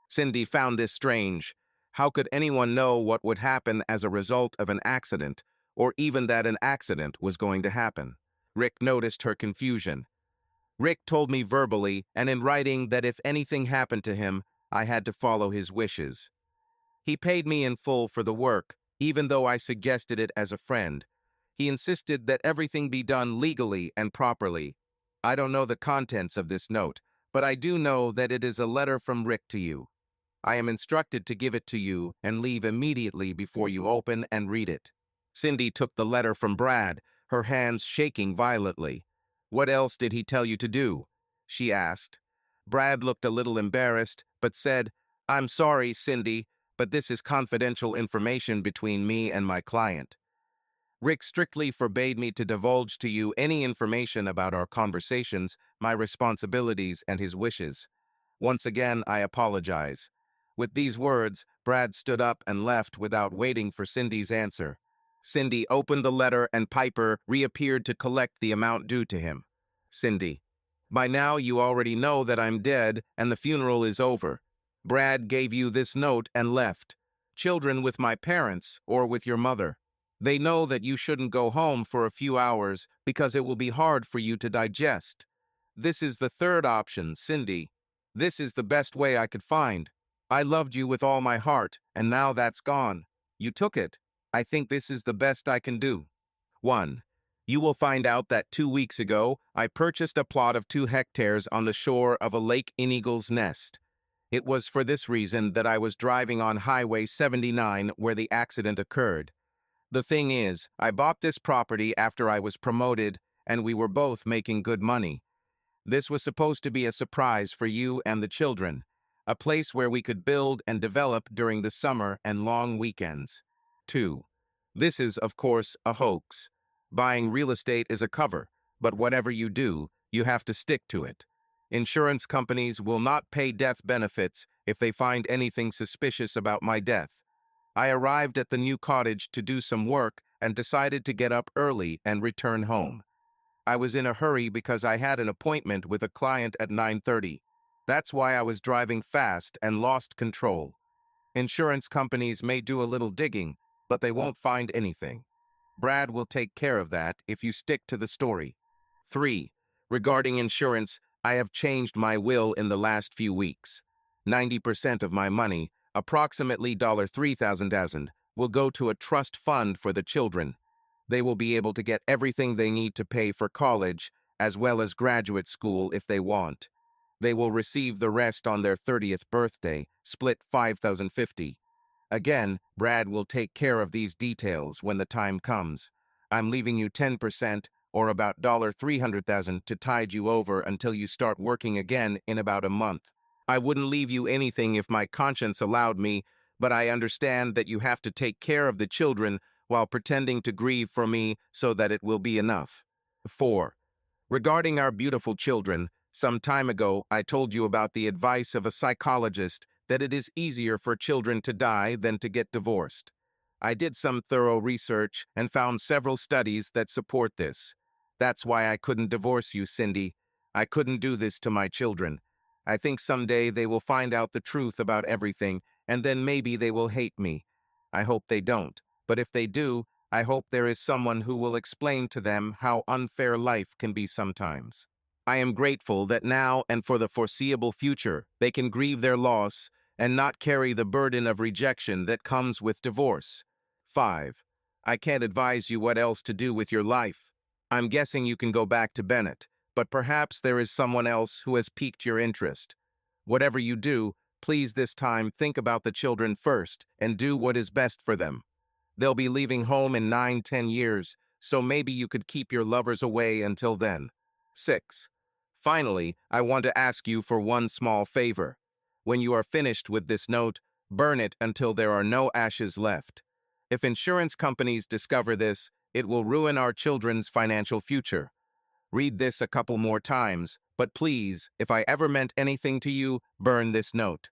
Cindy found this strange. How could anyone know what would happen as a result of an accident, or even that an accident was going to happen? Rick noticed her confusion. "Rick told me verbally and in writing that if anything happened to him, I had to follow his wishes. He paid me in full for the work, even though I suggested it as a friend. He insisted that everything be done legally and properly. I don't know the contents of this note, but I do know that it is a letter from Rick to you. I am instructed to give it to you and leave immediately before you open and read it." Cindy took the letter from Brad, her hands shaking violently. "What else did he tell you to do?" she asked. Brad looked a little embarrassed, but said, "I'm sorry, Cindy, but this is confidential information between me and my client. Rick strictly forbade me to divulge to you any information about our conversations, my responsibilities, and his wishes. Once again, I apologize." With these words, Brad stood up and left without waiting for Cindy's answer. Cindy opened the letter and Piper reappeared to collect the amount due to him. Cindy: "By now you already know that I'm dead and the funeral is over. Brad gave you this note and left. Children with my parents or with your mother. They know that you shouldn't go home for a few hours because it will be hard for you to digest. This is the third option, Cindy. This is the best way I could find. I loved you with all my heart, and now that's gone. You took it. I think this is the best I can do. 1. You will find out that 2 weeks ago, I purchased a plot of 2 hectares on the shore of a lake in Eagle's Nest. It was for this reason that I was driving on Highway 79 where the accident occurred. The thing is, I bought this property after I was promoted, and we were both making good money. This was supposed to be a surprise for you and the children, a place where we could build and develop during the summer and long weekends. 2. This is, of course, a hoax. Buying real estate is a cover, but whatever you do, you have to stick to it. Insurance companies will not pay death benefits if they find anything suspicious about my death. I arrived at the new cottage to do some work and decided to get up early and return home. I was in a hurry because I had an appointment with a client at 9:30. That's why I was driving fast and lost control. Insurance companies may do a little digging, but they won't find anything. Brad will take care of that if you stick to the story. 3. Regarding insurance, I have changed my will in the last few weeks. 90% of my money, approximately $3,000, will go to a trust fund for the children. They will be able to get everything they need to pay for college, as well as graduate school if they want. They will receive the rest on their 30th birthday, split $5,050. Again, Brad will take care of these details when the time comes. I'm leaving you 10%, or about $300,000 to tide you over until you start working again in about a month. I wouldn't leave you anything if my conscience allowed me, but I understand that you have to take care of the children while pretending to grieve for me so that it will be enough. 4. Regarding our beautiful children, some time ago I told you about the advice of a psychologist that it is easier for children to die than to get divorced. I did some thorough research and found several studies that support this. That's why I couldn't divorce you, Cindy. I couldn't do this to my children. I think someday they will find out the truth about everything, and then maybe they will hate me. I hope they don't, but if they do, I hope there is someone who will explain to them how unfair life can be sometimes. I am grateful that now and for the foreseeable future, they can grieve their loss and not carry the burden of rejection that comes with divorce. 5. I can't advise you what else to do with your life. I'm guessing you can go back to Bennett, but perhaps there is someone else who has piqued your interest. Whatever you do, please this time think about the children first and do what is best for them. They'll be leaving home in 9-10 years, so maybe you could keep your lovers away until then. 6. Finally, I want to ask you for one small favor. When you are finished with this note, burn it until there are no ashes left. If insurance companies discover this, it will ruin our children's financial future. Read this a couple more times, but please, if I ever meant anything to you, burn this note.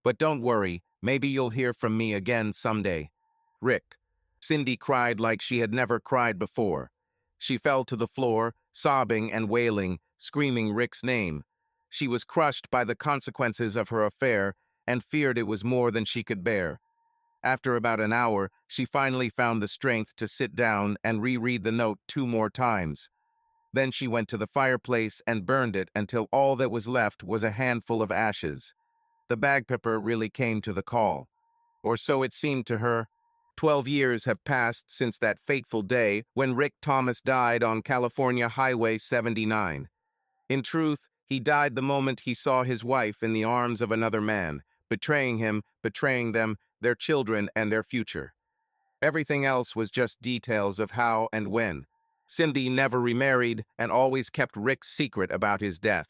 But don't worry, maybe you'll hear from me again someday. Rick. Cindy cried like she had never cried before. She fell to the floor, sobbing and wailing, screaming Rick's name. She was crushed by the consequences of her affair and feared it was more than she could bear. After about an hour, she finally found the strength to sit down and reread the note 2 more times. Then she went to the fireplace and burned it until all that was left was a handful of ashes. The bagpiper really came to the call. Or so it seemed to her. 12 years have passed since that fateful day when Rick Thomas died on California Highway 79. In truth, he died the moment he saw his wife in the arms of another man, betraying him, betraying them, their children, and their future. Everything else was just details of how and when. Cindy never remarried and always kept Rick's secret about his death.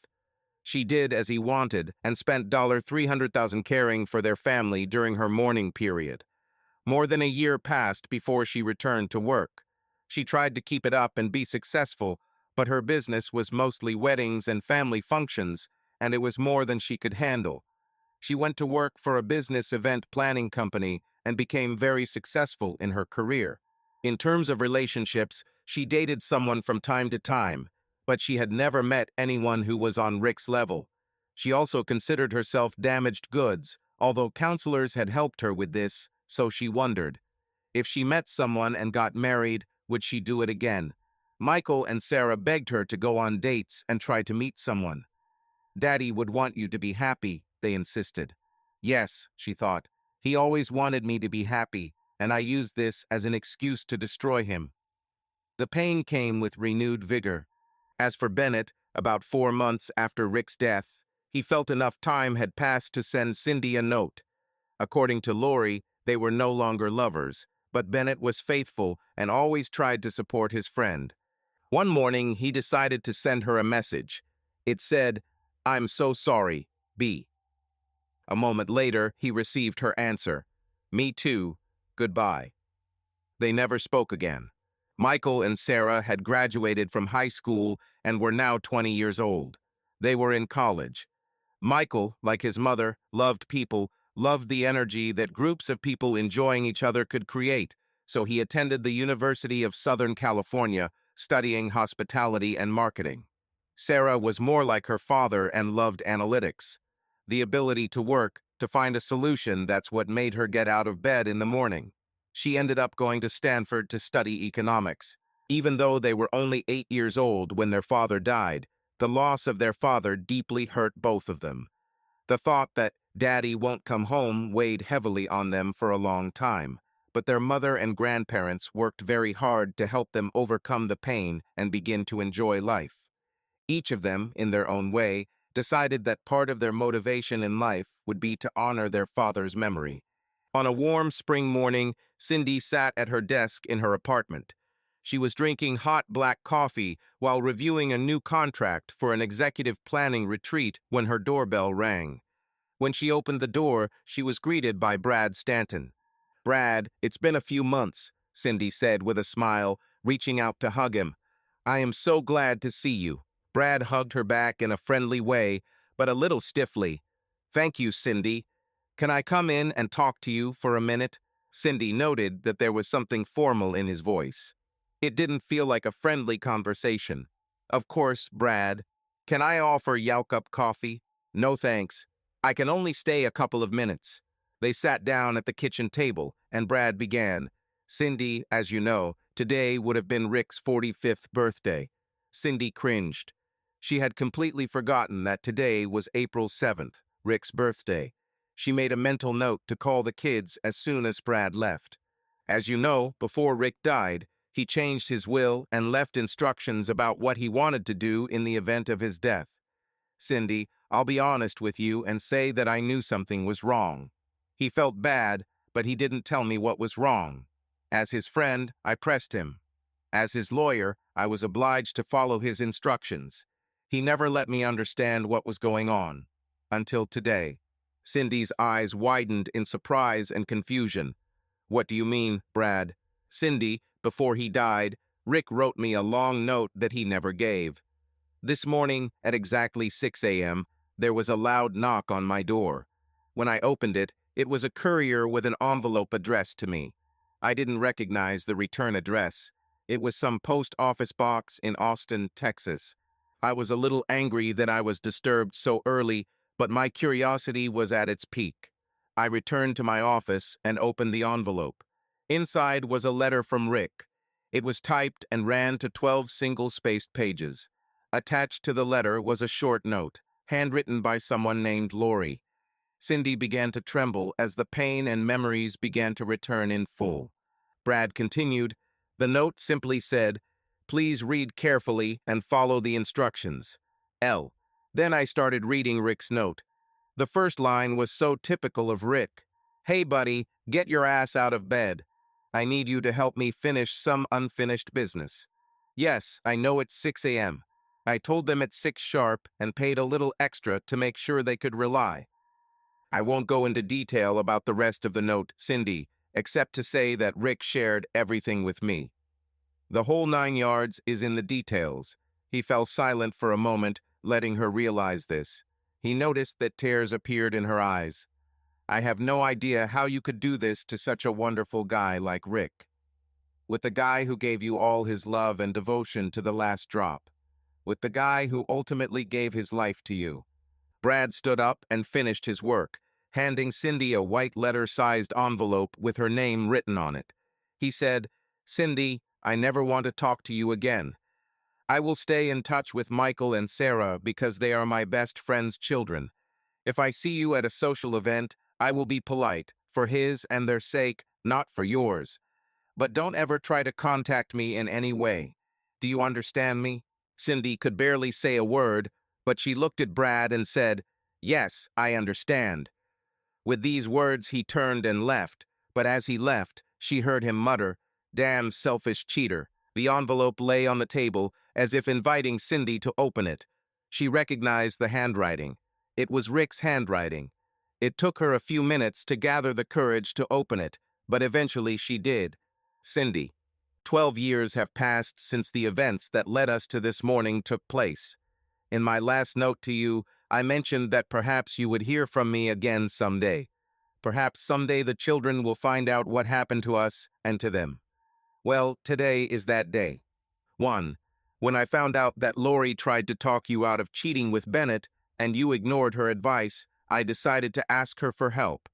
She did as he wanted and spent $300,000 caring for their family during her mourning period. More than a year passed before she returned to work. She tried to keep it up and be successful, but her business was mostly weddings and family functions, and it was more than she could handle. She went to work for a business event planning company and became very successful in her career. In terms of relationships, she dated someone from time to time, but she had never met anyone who was on Rick's level. She also considered herself damaged goods, although counselors had helped her with this, so she wondered. If she met someone and got married, would she do it again? Michael and Sarah begged her to go on dates and try to meet someone. Daddy would want you to be happy, they insisted. Yes, she thought. He always wanted me to be happy, and I used this as an excuse to destroy him. The pain came with renewed vigor. As for Bennett, about 4 months after Rick's death, he felt enough time had passed to send Cindy a note. According to Lori, they were no longer lovers, but Bennett was faithful and always tried to support his friend. One morning, he decided to send her a message. It said, "I'm so sorry, B." A moment later, he received her answer, "Me too, goodbye." They never spoke again. Michael and Sarah had graduated from high school and were now 20 years old. They were in college. Michael, like his mother, loved people, loved the energy that groups of people enjoying each other could create, so he attended the University of Southern California, studying hospitality and marketing. Sarah was more like her father and loved analytics. The ability to work, to find a solution, that's what made her get out of bed in the morning. She ended up going to Stanford to study economics. Even though they were only 8 years old when their father died, the loss of their father deeply hurt both of them. The thought that Daddy won't come home weighed heavily on them for a long time, but their mother and grandparents worked very hard to help them overcome the pain and begin to enjoy life. Each of them, in their own way, decided that part of their motivation in life would be to honor their father's memory. On a warm spring morning, Cindy sat at her desk in her apartment. She was drinking hot black coffee while reviewing a new contract for an executive planning retreat when her doorbell rang. When she opened the door, she was greeted by Brad Stanton. "Brad, it's been a few months," Cindy said with a smile, reaching out to hug him. "I am so glad to see you." Brad hugged her back in a friendly way, but a little stiffly. "Thank you, Cindy. Can I come in and talk to you for a minute?" Cindy noted that there was something formal in his voice. It didn't feel like a friendly conversation. "Of course, Brad. Can I offer you a cup of coffee?" "No thanks. I can only stay a couple of minutes." They sat down at the kitchen table, and Brad began. "Cindy, as you know, today would have been Rick's 45th birthday." Cindy cringed. She had completely forgotten that today was April 7th, Rick's birthday. She made a mental note to call the kids as soon as Brad left. As you know, before Rick died, he changed his will and left instructions about what he wanted to do in the event of his death. Cindy, I'll be honest with you and say that I knew something was wrong. He felt bad, but he didn't tell me what was wrong. As his friend, I pressed him. As his lawyer, I was obliged to follow his instructions. He never let me understand what was going on. Until today. Cindy's eyes widened in surprise and confusion. What do you mean, Brad? Cindy, before he died, Rick wrote me a long note that he never gave. This morning, at exactly 6 a.m., there was a loud knock on my door. When I opened it, it was a courier with an envelope addressed to me. I didn't recognize the return address. It was some post office box in Austin, Texas. I was a little angry that I was disturbed so early, but my curiosity was at its peak. I returned to my office and opened the envelope. Inside was a letter from Rick. It was typed and ran to 12 single-spaced pages. Attached to the letter was a short note, handwritten by someone named Lori. Cindy began to tremble as the pain and memories began to return in full. Brad continued. The note simply said, "Please read carefully and follow the instructions. L." Then I started reading Rick's note. The first line was so typical of Rick. "Hey buddy, get your ass out of bed. I need you to help me finish some unfinished business. Yes, I know it's 6 a.m. I told them at 6 sharp and paid a little extra to make sure they could rely." I won't go into detail about the rest of the note, Cindy, except to say that Rick shared everything with me. The whole 9 yards is in the details. He fell silent for a moment, letting her realize this. He noticed that tears appeared in her eyes. I have no idea how you could do this to such a wonderful guy like Rick. With the guy who gave you all his love and devotion to the last drop. With the guy who ultimately gave his life to you. Brad stood up and finished his work, handing Cindy a white letter-sized envelope with her name written on it. He said, "Cindy, I never want to talk to you again. I will stay in touch with Michael and Sarah because they are my best friend's children. If I see you at a social event, I will be polite, for his and their sake, not for yours. But don't ever try to contact me in any way. Do you understand me?" Cindy could barely say a word, but she looked at Brad and said, "Yes, I understand." With these words, he turned and left, but as he left, she heard him mutter, "Damn selfish cheater." The envelope lay on the table, as if inviting Cindy to open it. She recognized the handwriting. It was Rick's handwriting. It took her a few minutes to gather the courage to open it, but eventually she did. Cindy, 12 years have passed since the events that led us to this morning took place. In my last note to you, I mentioned that perhaps you would hear from me again someday. Perhaps someday the children will find out what happened to us and to them. Well, today is that day. 1. When I found out that Lori tried to talk you out of cheating with Bennett and you ignored her advice, I decided to ask her for help.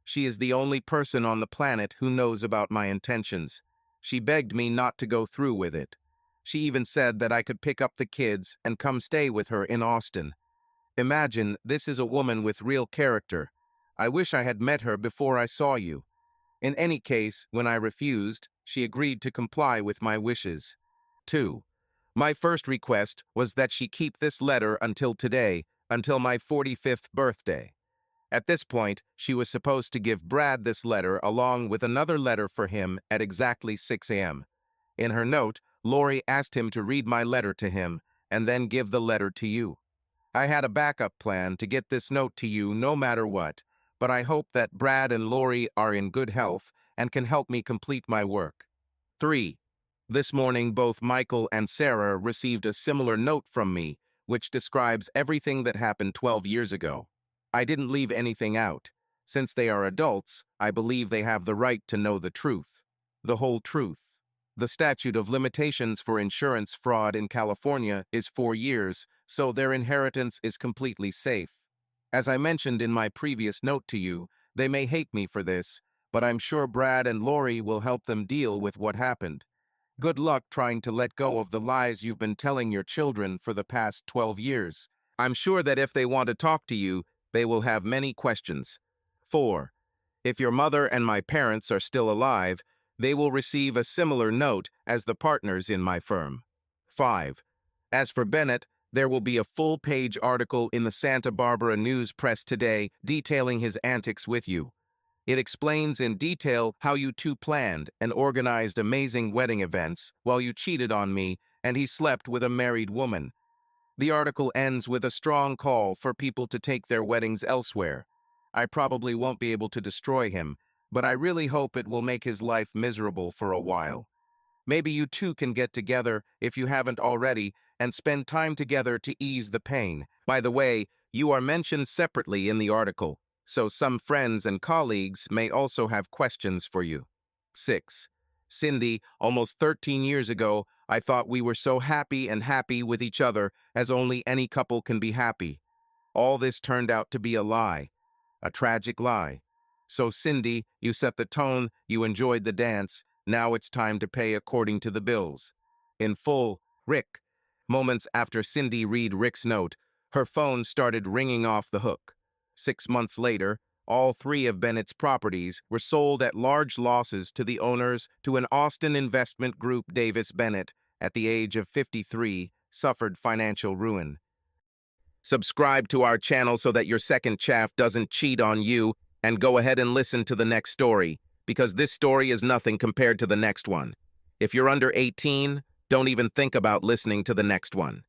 She is the only person on the planet who knows about my intentions. She begged me not to go through with it. She even said that I could pick up the kids and come stay with her in Austin. Imagine, this is a woman with real character. I wish I had met her before I saw you. In any case, when I refused, she agreed to comply with my wishes. 2. My first request was that she keep this letter until today, until my 45th birthday. At this point, she was supposed to give Brad this letter along with another letter for him at exactly 6 a.m. In her note, Lori asked him to read my letter to him and then give the letter to you. I had a backup plan to get this note to you no matter what, but I hope that Brad and Lori are in good health and can help me complete my work. 3. This morning, both Michael and Sarah received a similar note from me, which describes everything that happened 12 years ago. I didn't leave anything out. Since they are adults, I believe they have the right to know the truth. The whole truth. The statute of limitations for insurance fraud in California is 4 years, so their inheritance is completely safe. As I mentioned in my previous note to you, they may hate me for this, but I'm sure Brad and Lori will help them deal with what happened. Good luck trying to let go of the lies you've been telling your children for the past 12 years. I'm sure that if they want to talk to you, they will have many questions. 4. If your mother and my parents are still alive, they will receive a similar note as the partners in my firm. 5. As for Bennett, there will be a full-page article in the Santa Barbara News Press today detailing his antics with you. It explains in detail how you two planned and organized amazing wedding events while you cheated on me and he slept with a married woman. The article ends with a strong call for people to take their weddings elsewhere. I probably won't be able to destroy him, but I really hope it will make his life miserable for a while. Maybe you two can get together, if you haven't already, and spend time together to ease the pain. By the way, you are mentioned separately in the article, so some friends and colleagues may also have questions for you. 6. Cindy, almost 13 years ago, I thought we were so happy with each other as only any couple can be happy. All this turned out to be a lie, a tragic lie. So Cindy, you set the tone, you enjoyed the dance, now it's time to pay according to the bills. In full, Rick. Moments after Cindy read Rick's note, her phone started ringing off the hook. 6 months later, all 3 of Bennett's properties were sold at large losses to the owners to an Austin investment group. Davis Bennett, at the age of 53, suffered financial ruin. Subscribe to our channel so that your second chaff doesn't cheat on you, and go ahead and listen to the next story, because this story is nothing compared to the next one. If you're under 18, don't even think about listening to the next one.